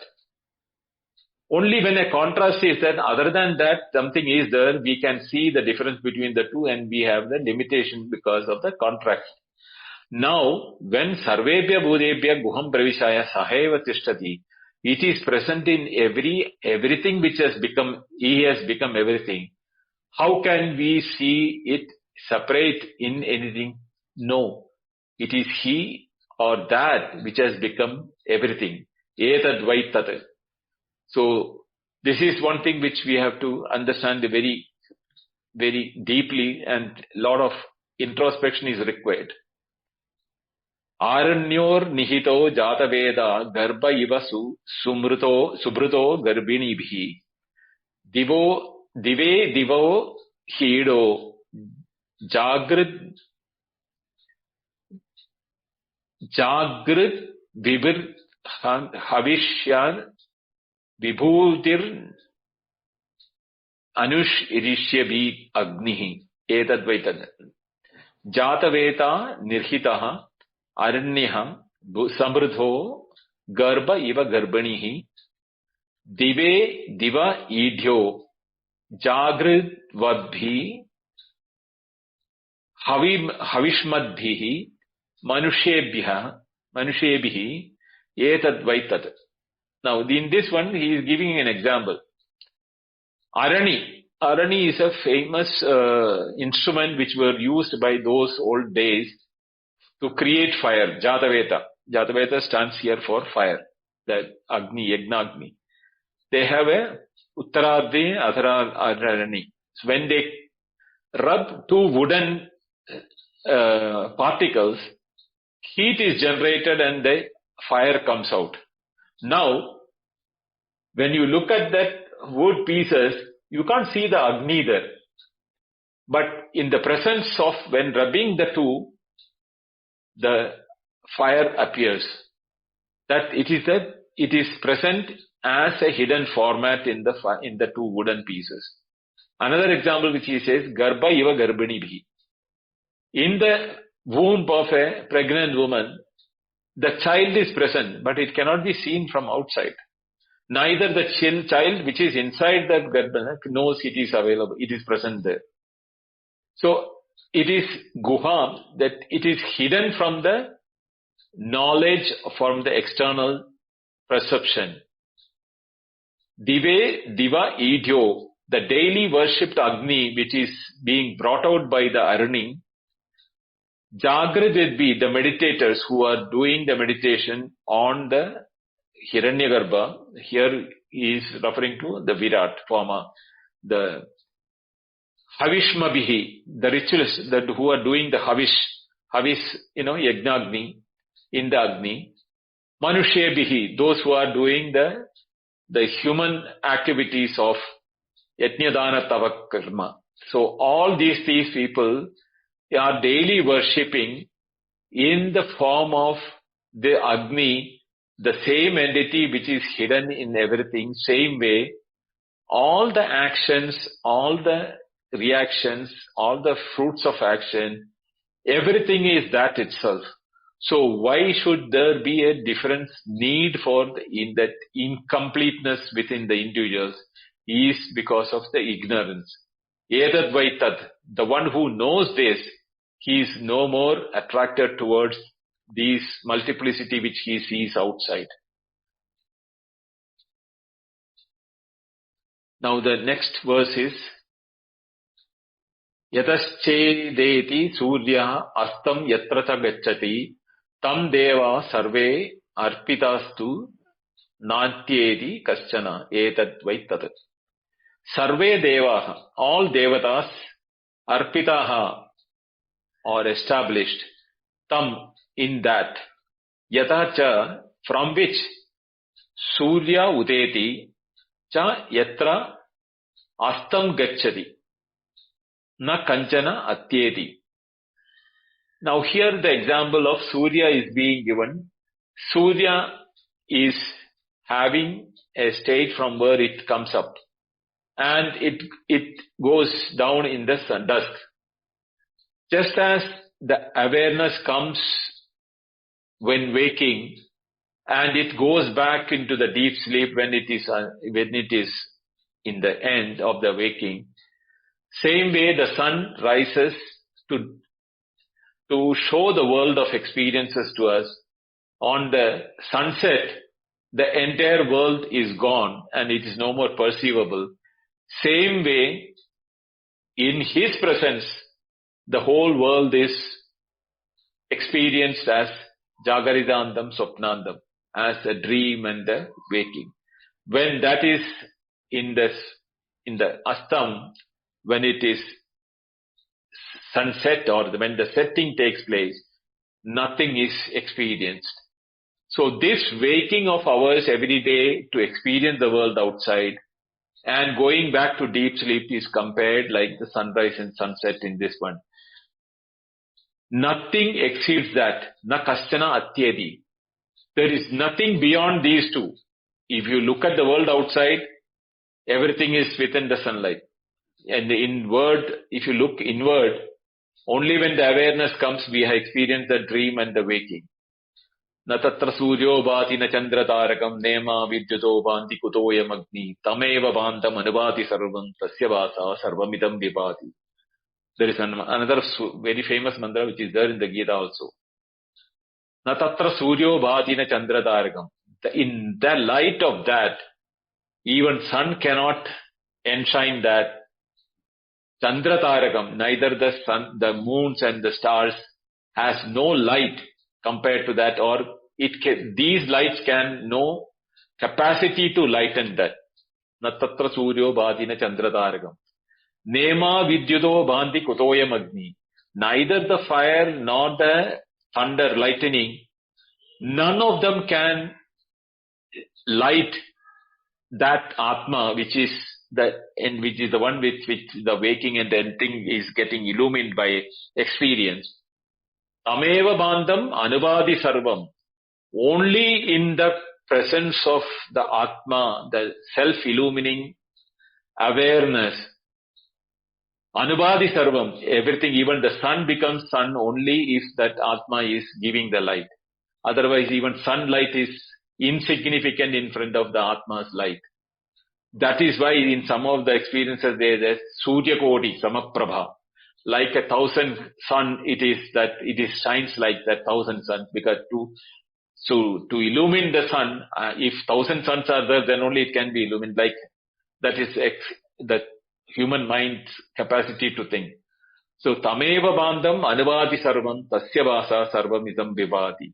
Speaker 1: Only when a contrast is there, other than that, something is there, we can see the difference between the two and we have the limitation because of the contrast. Now, when Sarvebhya Bhudebhya Guham Pravishaya Saheva Tishtati, it is present in everything which has become, he has become everything. How can we see it separate in anything? No. It is he or that which has become everything. Etad Vaitat. So, this is one thing which we have to understand very, very deeply, and a lot of introspection is required. Aranyor nihito jataveda garba iva subruto garbinibhi. Dive divo hido jagrid vibir havishyan vibhutir anush irishyabi agnihi. Etadvaitad. Jataveta nirhitaha aranyah samruddho garba iva garbanihi. Dive diva idhyo jagridvadbhi havishmadbhi manushebhi etadvaitat. Now, in this one, he is giving an example. Arani is a famous instrument which were used by those old days to create fire. Jataveta stands here for fire. That Agni, Yagnagni. They have a Uttaragni, Adharani. So when they rub two wooden particles, heat is generated and the fire comes out. Now, when you look at that wood pieces, you can't see the Agni there. But in the presence of, when rubbing the two, the fire appears. That it is present as a hidden format in the two wooden pieces. Another example which he says, Garba iva garbinibhi. In the womb of a pregnant woman, the child is present, but it cannot be seen from outside. Neither the child which is inside that garbha knows it is available, it is present there. So, it is guham, that it is hidden from the knowledge, from the external perception. Diva idhyo, the daily worshipped Agni which is being brought out by the Arani. Jagridvidbhi, the meditators who are doing the meditation on the Hiranyagarbha, here he is referring to the Virat forma, the Havishmabhihi, the ritualists that who are doing the Havis, Yagnagni, in the Agni. Manushebhihi, those who are doing the human activities of Yajnadana Tavakarma. So all these people are daily worshipping in the form of the Agni, the same entity which is hidden in everything, same way. All the actions, all the reactions, all the fruits of action, everything is that itself. So why should there be a difference need in that incompleteness within the individuals is because of the ignorance. Etad Vaitat, the one who knows this, he is no more attracted towards these multiplicity which he sees outside. Now the next verse is Yataschedeti surya astam yatrata gacchati tam deva sarve arpitastu natyedi kaschana etad vaitat. Sarve devaha, all devatas arpitaha or established, tam in that, yatacha from which, surya udeti cha yatra astam gacchati na kanchana atyeti. Now here the example of Surya is being given. Surya is having a state from where it comes up and it goes down in the dusk. Just as the awareness comes when waking and it goes back into the deep sleep when it is in the end of the waking, same way the sun rises to to show the world of experiences to us. On the sunset, the entire world is gone and it is no more perceivable. Same way, in his presence, the whole world is experienced as Jagaridandam Swapnandam, as a dream and a waking. When that is in the Astam, when it is sunset or when the setting takes place, nothing is experienced. So this waking of ours every day to experience the world outside and going back to deep sleep is compared like the sunrise and sunset in this one. Nothing exceeds that. Na kaschana atyedi. There is nothing beyond these two. If you look at the world outside, everything is within the sunlight. And inward, if you look inward, only when the awareness comes, we have experienced the dream and the waking. Na tatra suryo bhati na chandra tarakam nema vidyuto bhanti kutoyam agni tameva bhantam anubhati sarvam tasya vasa sarvamidam vibhati. There is another very famous mantra which is there in the Gita also. Na tatra suryo bhati na chandra tarakam. In the light of that, even sun cannot enshine that. Chandra tarakam, neither the sun, the moons and the stars has no light compared to that, or these lights can no capacity to lighten that. Na tatra suryo bhati na chandra tarakam. Nema vidyuto bhanti kutoyam agni. Neither the fire nor the thunder lightning, none of them can light that Atma, which is the one with which the waking and the ending is getting illumined by experience. Tameva bandham anubhadi sarvam. Only in the presence of the Atma, the self-illumining awareness, anubhadi sarvam, everything, even the sun becomes sun only if that Atma is giving the light. Otherwise, even sunlight is insignificant in front of the Atma's light. That is why in some of the experiences there is Surya Koti, Samaprabha. Like 1,000 sun, it shines like that 1,000 suns, because to illumine the sun, if 1,000 suns are there, then only it can be illumined. Like that is the human mind's capacity to think. So tameva bandham anubhati sarvam tasya vasa sarvamidam vibhati.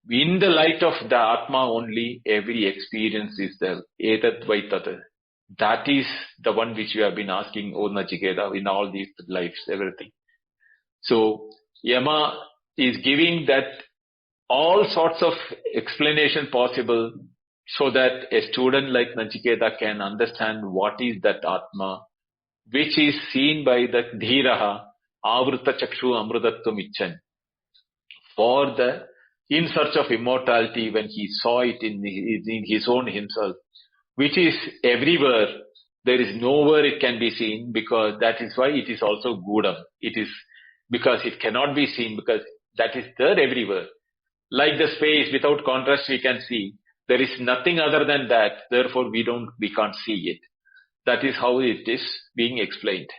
Speaker 1: In the light of the Atma only, every experience is there. Etat vaitat. That is the one which we have been asking, O Nachiketa, in all these lives, everything. So Yama is giving that all sorts of explanation possible so that a student like Nachiketa can understand what is that Atma, which is seen by the Dhiraha, Avrita Chakshu Amrutatvam Icchan. In search of immortality, when he saw it in his own himself, which is everywhere, there is nowhere it can be seen, because that is why it is also Gudam. It is because it cannot be seen, because that is there everywhere. Like the space, without contrast we can see. There is nothing other than that, therefore we can't see it. That is how it is being explained.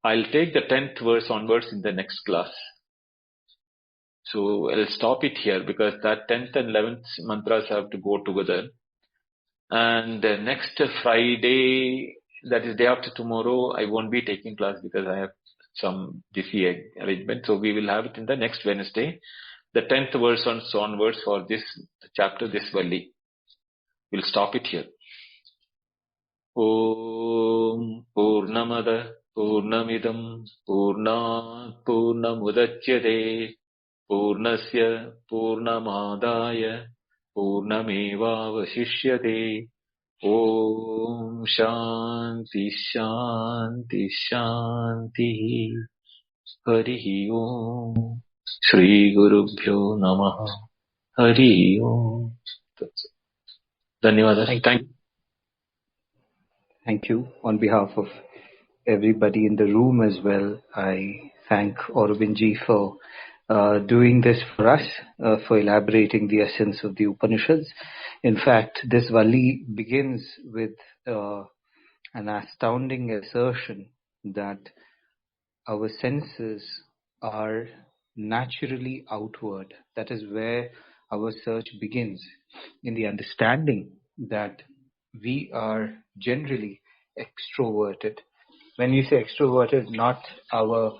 Speaker 1: I'll take the 10th verse onwards in the next class. So I'll stop it here, because that 10th and 11th mantras have to go together. And next Friday, that is day after tomorrow, I won't be taking class because I have some busy arrangement. So we will have it in the next Wednesday, the 10th verse onwards for this chapter, this Valli. We'll stop it here. Om Purnamada Purnamidam Purnat Purnamudachyate Purnasya Purnamadaya Purnamevavashishyate. Om Shanti Shanti Shanti. Harihi Om. Shri Gurubhyo Namaha. Harihi Om. Dhanyavadas.
Speaker 2: Thank you. On behalf of everybody in the room as well, I thank Aurobindji for doing this for us, for elaborating the essence of the Upanishads. In fact, this Valli begins with an astounding assertion that our senses are naturally outward. That is where our search begins, in the understanding that we are generally extroverted. When you say extroverted, not our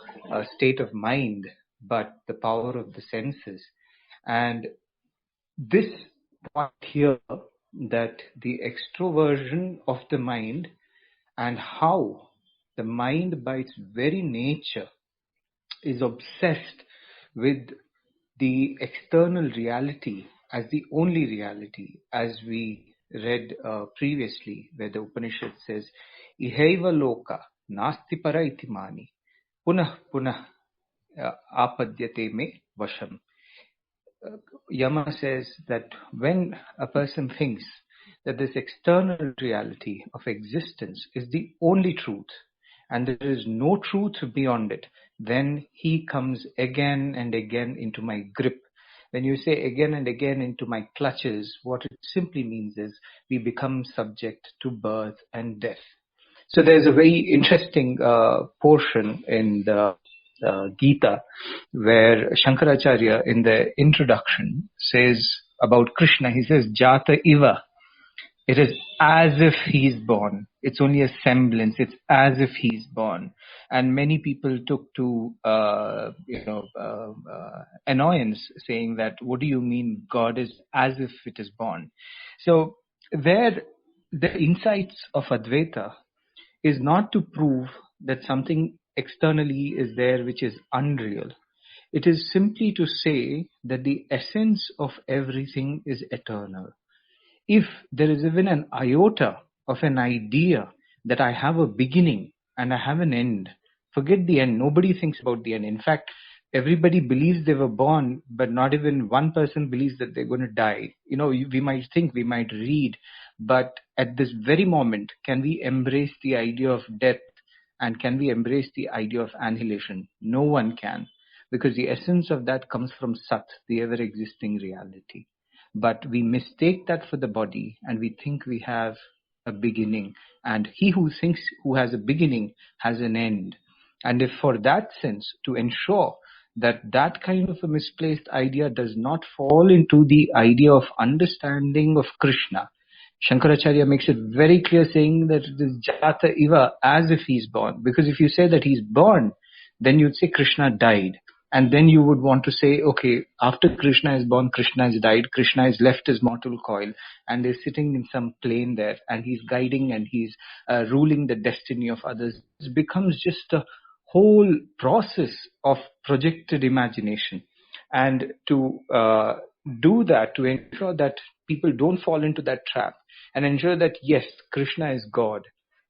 Speaker 2: state of mind, but the power of the senses. And this point here, that the extroversion of the mind and how the mind by its very nature is obsessed with the external reality as the only reality, as we read previously, where the Upanishad says, Ihaiva loka nasti para iti mani punah punah apadyate me vasham. Yama says that when a person thinks that this external reality of existence is the only truth and there is no truth beyond it, then he comes again and again into my grip. When you say again and again into my clutches, what it simply means is we become subject to birth and death. So there's a very interesting portion in the Gita where Shankaracharya in the introduction says about Krishna, he says, Jata Iva. It is as if he's born. It's only a semblance. It's as if he's born. And many people took to, annoyance, saying that, what do you mean God is as if it is born? So there, the insights of Advaita is not to prove that something externally is there which is unreal. It is simply to say that the essence of everything is eternal. If there is even an iota of an idea that I have a beginning and I have an end, forget the end. Nobody thinks about the end. In fact, everybody believes they were born, but not even one person believes that they're going to die. We might think, we might read, but at this very moment, can we embrace the idea of death and can we embrace the idea of annihilation? No one can, because the essence of that comes from Sat, the ever-existing reality. But we mistake that for the body and we think we have a beginning. And he who thinks who has a beginning has an end. And if for that sense, to ensure that that kind of a misplaced idea does not fall into the idea of understanding of Krishna, Shankaracharya makes it very clear, saying that it is Jata Iva, as if he's born. Because if you say that he's born, then you'd say Krishna died. And then you would want to say, okay, after Krishna is born, Krishna has died, Krishna has left his mortal coil and is sitting in some plane there and he's guiding and he's ruling the destiny of others. It becomes just a whole process of projected imagination. And to do that, to ensure that people don't fall into that trap and ensure that, yes, Krishna is God.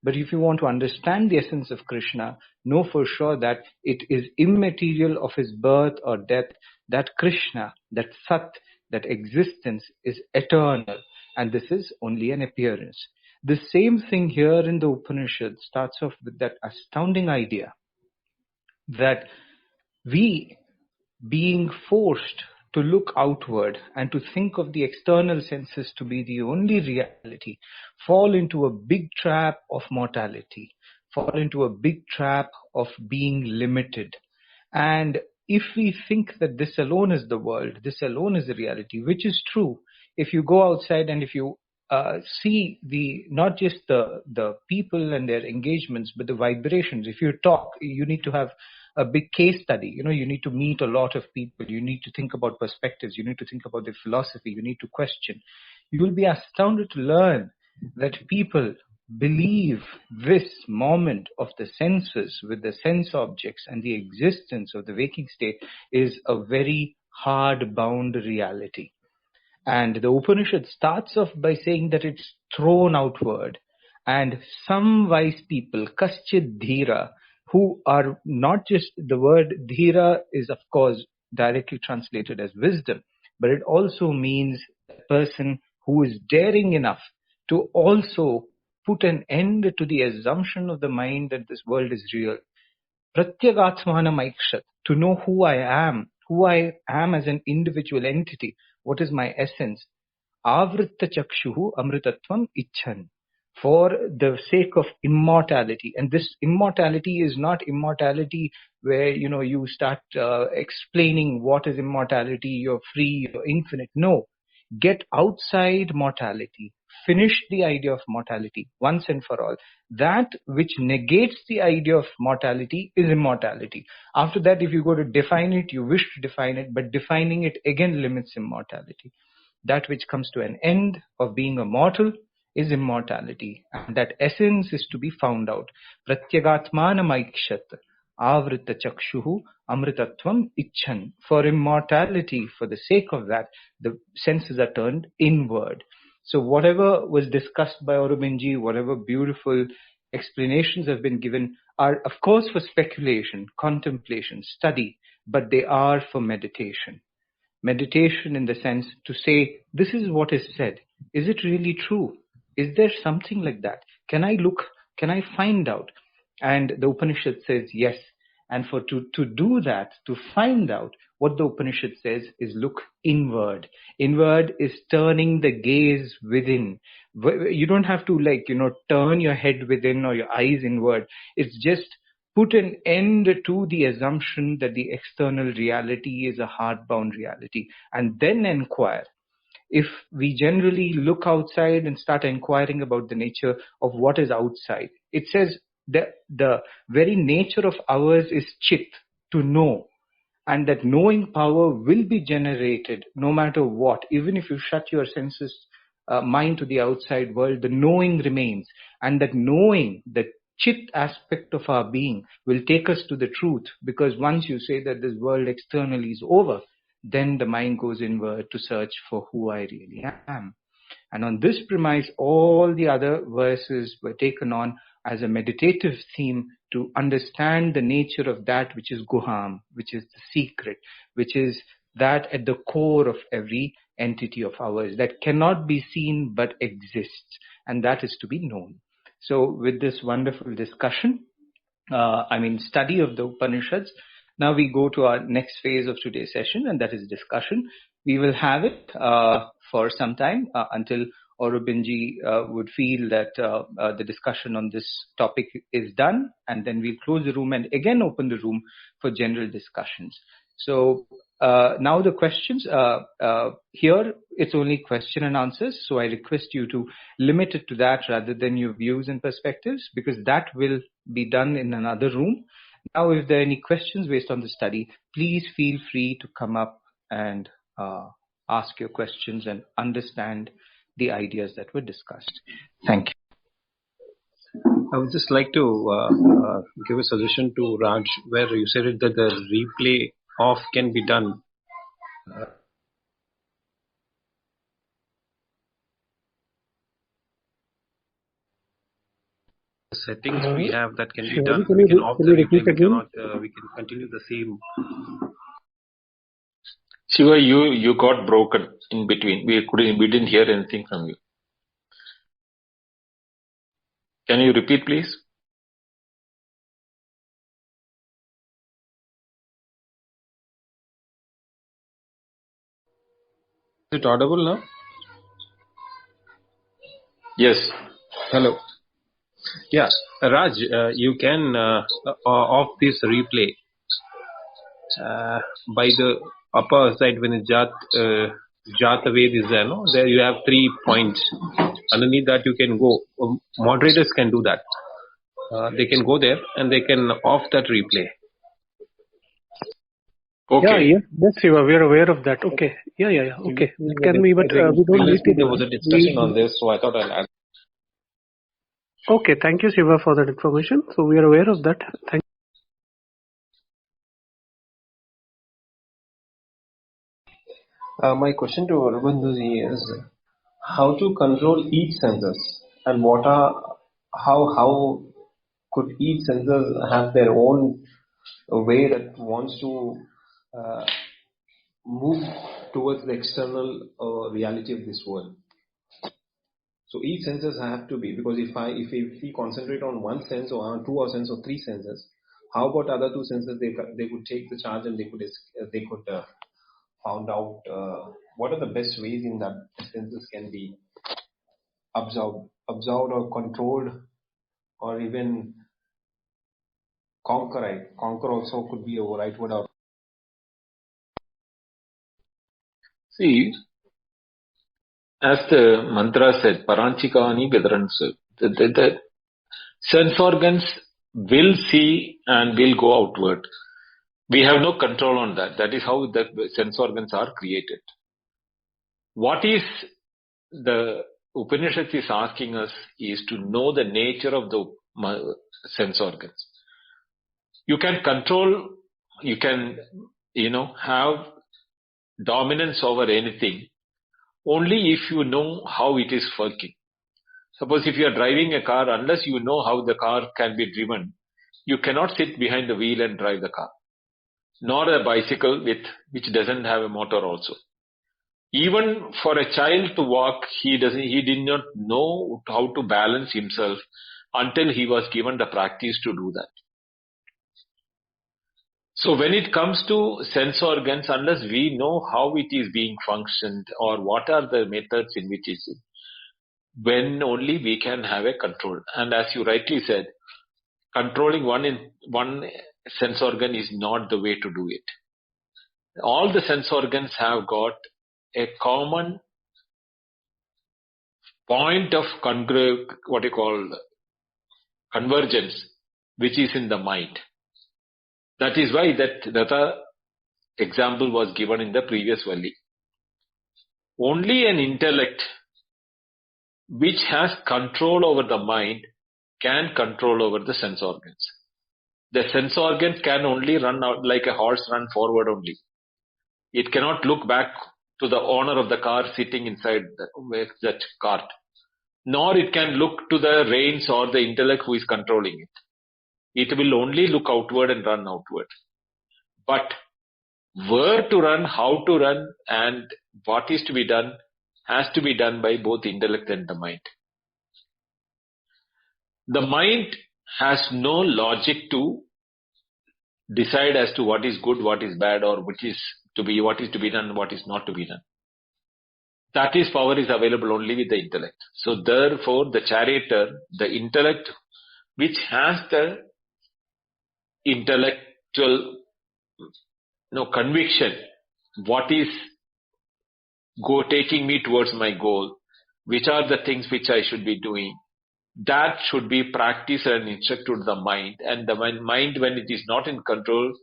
Speaker 2: But if you want to understand the essence of Krishna, know for sure that it is immaterial of his birth or death, that Krishna, that Sat, that existence is eternal, and this is only an appearance. The same thing here in the Upanishad starts off with that astounding idea that we, being forced to look outward and to think of the external senses to be the only reality, fall into a big trap of mortality, fall into a big trap of being limited. And if we think that this alone is the world, this alone is the reality, which is true, if you go outside and if you see not just the people and their engagements, but the vibrations. If you talk, you need to have a big case study. You need to meet a lot of people. You need to think about perspectives. You need to think about their philosophy. You need to question. You will be astounded to learn that people believe this moment of the senses with the sense objects and the existence of the waking state is a very hard-bound reality. And the Upanishad starts off by saying that it's thrown outward. And some wise people, kaschid dhira, who are not just, the word dhira is of course directly translated as wisdom, but it also means a person who is daring enough to also put an end to the assumption of the mind that this world is real. Pratyagatmana maikshat, to know who I am, who I am as an individual entity. What is my essence? Avritta chakshuhu amritatvam icchan. For the sake of immortality. And this immortality is not immortality where, you start explaining what is immortality, you're free, you're infinite. No. Get outside mortality. Finish the idea of mortality once and for all. That which negates the idea of mortality is immortality. After that, if you go to define it, you wish to define it, but defining it again limits immortality. That which comes to an end of being a mortal is immortality. And that essence is to be found out. Pratyagatmanamaikshat avrita chakshuhu amritatvam icchan. For immortality, for the sake of that, the senses are turned inward. So whatever was discussed by Aurobinji, whatever beautiful explanations have been given are, of course, for speculation, contemplation, study, but they are for meditation. Meditation in the sense to say, this is what is said. Is it really true? Is there something like that? Can I look? Can I find out? And the Upanishad says yes. And to do that, to find out, what the Upanishad says is look inward. Inward is turning the gaze within. You don't have to turn your head within or your eyes inward. It's just put an end to the assumption that the external reality is a hard-bound reality, and then inquire. If we generally look outside and start inquiring about the nature of what is outside, it says that the very nature of ours is chit, to know. And that knowing power will be generated no matter what. Even if you shut your senses, mind to the outside world, the knowing remains. And that knowing, the chit aspect of our being, will take us to the truth. Because once you say that this world externally is over, then the mind goes inward to search for who I really am. And on this premise, all the other verses were taken on as a meditative theme to understand the nature of that which is Guham, which is the secret, which is that at the core of every entity of ours that cannot be seen but exists, and that is to be known. So with this wonderful discussion, study of the Upanishads, now we go to our next phase of today's session, and that is discussion. We will have it for some time until Aurobinji would feel that the discussion on this topic is done, and then we'll close the room and again open the room for general discussions. So now the questions, here it's only question and answers, so I request you to limit it to that rather than your views and perspectives, because that will be done in another room. Now, if there are any questions based on the study, please feel free to come up and ask your questions and understand the ideas that were discussed. Thank you.
Speaker 3: I would just like to give a suggestion to Raj, where you said it that the replay off can be done. The settings we have that can be done. We can off the replay. We can continue the same.
Speaker 1: Shiva, you got broken in between. We didn't hear anything from you. Can you repeat, please?
Speaker 3: Is it audible now?
Speaker 1: Yes.
Speaker 3: Hello. Yeah, Raj, you can off this replay by the upper side when it's Jata Ved is there. No, there you have 3 points. Underneath that you can go. Moderators can do that. They can go there and they can off that replay.
Speaker 1: Okay.
Speaker 4: Yes, Shiva, we are aware of that. Okay. Yeah. Okay. It can be, but we don't need to.
Speaker 3: There was a discussion on this, so I thought I'll add.
Speaker 4: Okay, thank you, Shiva, for that information. So we are aware of that. Thank
Speaker 3: My question to Aurobinduji is how to control each senses, and how could each senses have their own way that wants to move towards the external reality of this world. So each senses have to be, because if we concentrate on one sense or on 2 or sense or 3 senses, How about other two senses? They could take the charge and they could found out what are the best ways in that senses can be observed or controlled, or even conquer. Right? Conquer also could be a right word. Or
Speaker 1: See, as the mantra said, Paranchikani Vedransu, the sense organs will see and will go outward. We have no control on that. That is how the sense organs are created. What is the Upanishad is asking us is to know the nature of the sense organs. You can control, you can, have dominance over anything only if you know how it is working. Suppose if you are driving a car, unless you know how the car can be driven, you cannot sit behind the wheel and drive the car. Nor a bicycle which doesn't have a motor also. Even for a child to walk, he did not know how to balance himself until he was given the practice to do that. So when it comes to sense organs, unless we know how it is being functioned or what are the methods in which it is, when only we can have a control. And as you rightly said, controlling one sense organ is not the way to do it. All the sense organs have got a common point of convergence, which is in the mind. That is why that example was given in the previous valley. Only an intellect which has control over the mind can control over the sense organs. The sense organs can only run out like a horse run forward only. It cannot look back to the owner of the car sitting inside that cart. Nor it can look to the reins or the intellect who is controlling it. It will only look outward and run outward. But where to run, how to run, and what is to be done has to be done by both intellect and the mind. The mind has no logic to decide as to what is good, what is bad, or what is to be done, what is not to be done. That is power is available only with the intellect. So therefore, the charioteer, the intellect, which has the intellectual conviction, what is taking me towards my goal, which are the things which I should be doing, that should be practiced and instructed to the mind. And the mind, when it is not in control,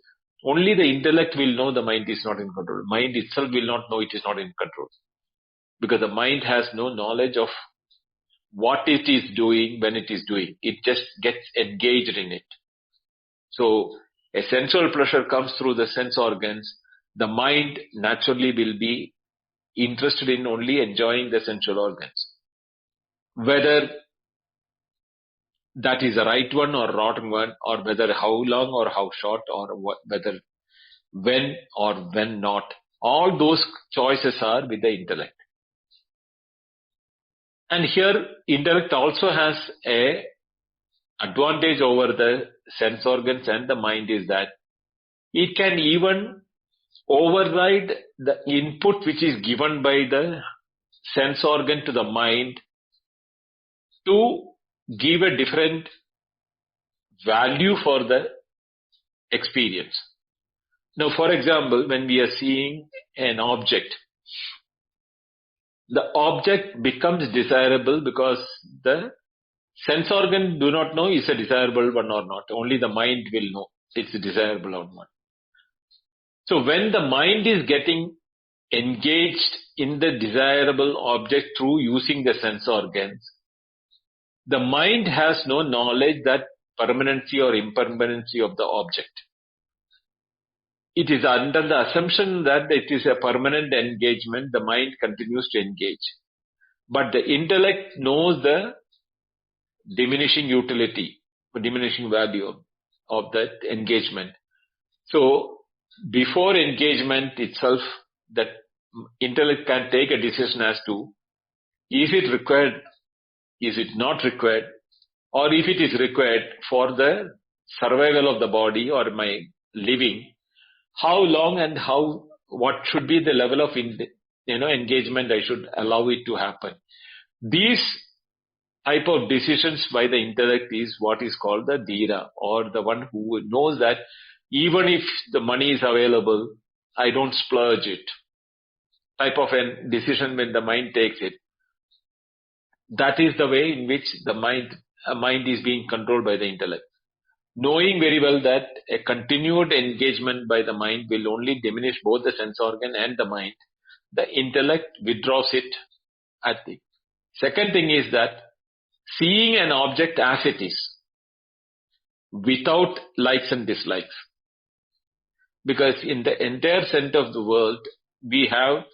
Speaker 1: only the intellect will know the mind is not in control. Mind itself will not know it is not in control. Because the mind has no knowledge of what it is doing when it is doing. It just gets engaged in it. So a sensual pleasure comes through the sense organs. The mind naturally will be interested in only enjoying the sensual organs. Whether that is the right one or wrong one, or whether how long or how short, or whether when or when not, all those choices are with the intellect. And here, intellect also has a advantage over the sense organs and the mind is that it can even override the input which is given by the sense organ to the mind to give a different value for the experience. Now, for example, when we are seeing an object, the object becomes desirable because the sense organ do not know is a desirable one or not. Only the mind will know it's a desirable or not. So when the mind is getting engaged in the desirable object through using the sense organs, the mind has no knowledge that permanency or impermanency of the object. It is under the assumption that it is a permanent engagement, the mind continues to engage. But the intellect knows the diminishing utility, diminishing value of that engagement. So before engagement itself, that intellect can take a decision as to is it required, is it not required, or if it is required for the survival of the body or my living, how long and what should be the level of engagement I should allow it to happen. These type of decisions by the intellect is what is called the dhira, or the one who knows that even if the money is available, I don't splurge it. Type of a decision when the mind takes it. That is the way in which the mind is being controlled by the intellect. Knowing very well that a continued engagement by the mind will only diminish both the sense organ and the mind, the intellect withdraws it at the. Second thing is that seeing an object as it is, without likes and dislikes. Because in the entire center of the world, we have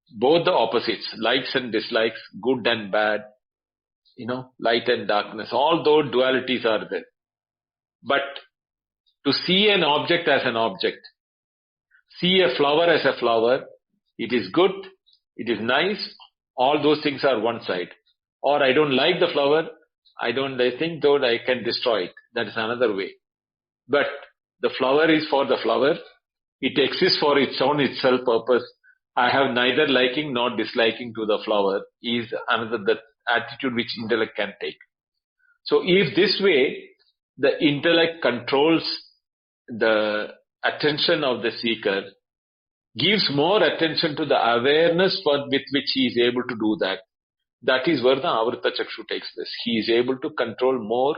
Speaker 1: both the opposites, likes and dislikes, good and bad, light and darkness. All those dualities are there. But to see an object as an object, see a flower as a flower, it is good, it is nice, all those things are one side. Or I don't like the flower, I think though I can destroy it. That is another way. But the flower is for the flower, it exists for its own itself purpose. I have neither liking nor disliking to the flower is another the attitude which intellect can take. So if this way the intellect controls the attention of the seeker, gives more attention to the awareness with which he is able to do that, that is where the avrita chakshu takes place. He is able to control more,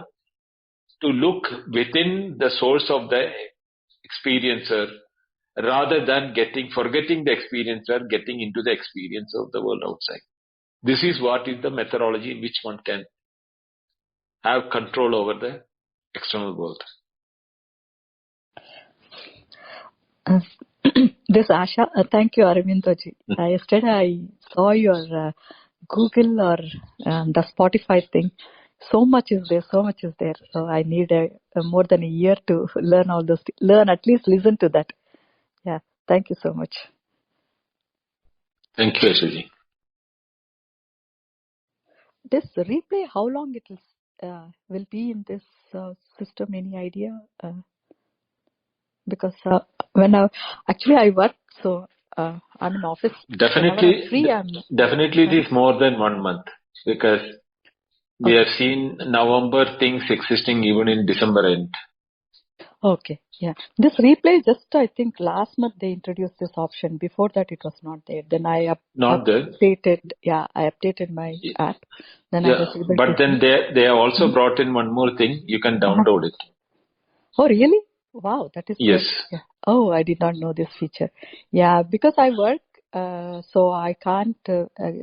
Speaker 1: to look within the source of the experiencer, rather than forgetting the experiencer, getting into the experience of the world outside. This is what is the methodology in which one can have control over the external world.
Speaker 5: This Asha, thank you, Aravindoji. Yesterday I saw your Google or the Spotify thing. So much is there. So I need more than a year to learn all those. At least listen to that. Yeah, thank you so much.
Speaker 1: Thank you, Ashaji.
Speaker 5: This replay, how long it will be in this system? Any idea? Because when I work, so I'm in office.
Speaker 1: Definitely,
Speaker 5: free,
Speaker 1: definitely it is more than 1 month, because we have seen November things existing even in December end.
Speaker 5: Okay, yeah. This replay, just I think last month they introduced this option. Before that it was not there. Then I updated. Yeah, I updated my app. Then I was able
Speaker 1: but
Speaker 5: to
Speaker 1: then they have also brought in one more thing. You can download it.
Speaker 5: Oh, really? Wow, that is
Speaker 1: yes.
Speaker 5: Good. Yeah. Oh, I did not know this feature. Yeah, because I work, so I can't.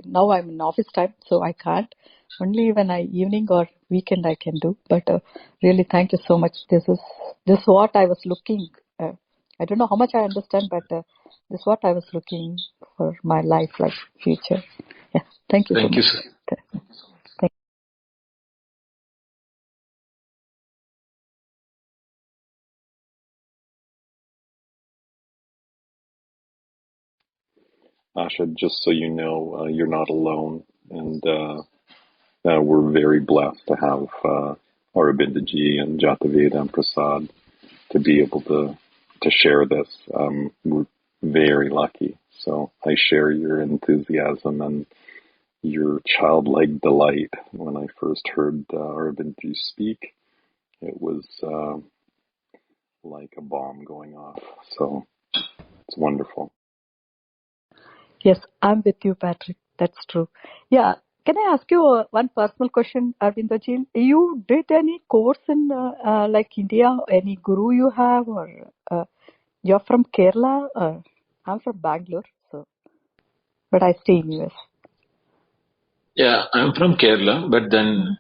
Speaker 5: Now I'm in office time, so I can't. Only when evening or weekend I can do. But really, thank you so much. This is what I was looking. I don't know how much I understand, but this is what I was looking for my life, like future. Yeah, thank you so much.
Speaker 1: Thank you, sir.
Speaker 5: Thank you.
Speaker 6: Asha, just so you know, you're not alone, and we're very blessed to have Aurobindaji and Jataveda and Prasad to be able to share this. We're very lucky. So I share your enthusiasm and your childlike delight. When I first heard Aurobindaji speak, it was like a bomb going off. So it's wonderful.
Speaker 5: Yes, I'm with you, Patrick. That's true. Yeah. Can I ask you one personal question, Arvindaji? You did any course in like India? Any guru you have, or you're from Kerala? I'm from Bangalore, but I stay in US.
Speaker 1: Yeah, I'm from Kerala, but then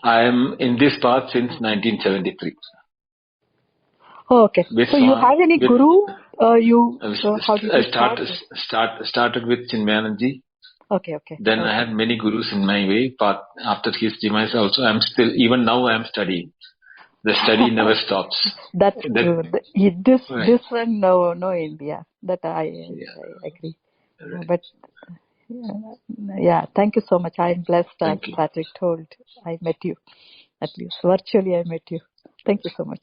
Speaker 1: I am in this path since 1973.
Speaker 5: Oh, okay. So you have any guru? How did you
Speaker 1: started with Chinmayananji.
Speaker 5: Okay.
Speaker 1: Then I had many gurus in my way, but after his demise also, even now I am studying. The study never stops.
Speaker 5: That's true. This one, no India. That I agree. Right. But yeah, thank you so much. I'm blessed, as Patrick told. I met you. At least virtually I met you. Thank you so much.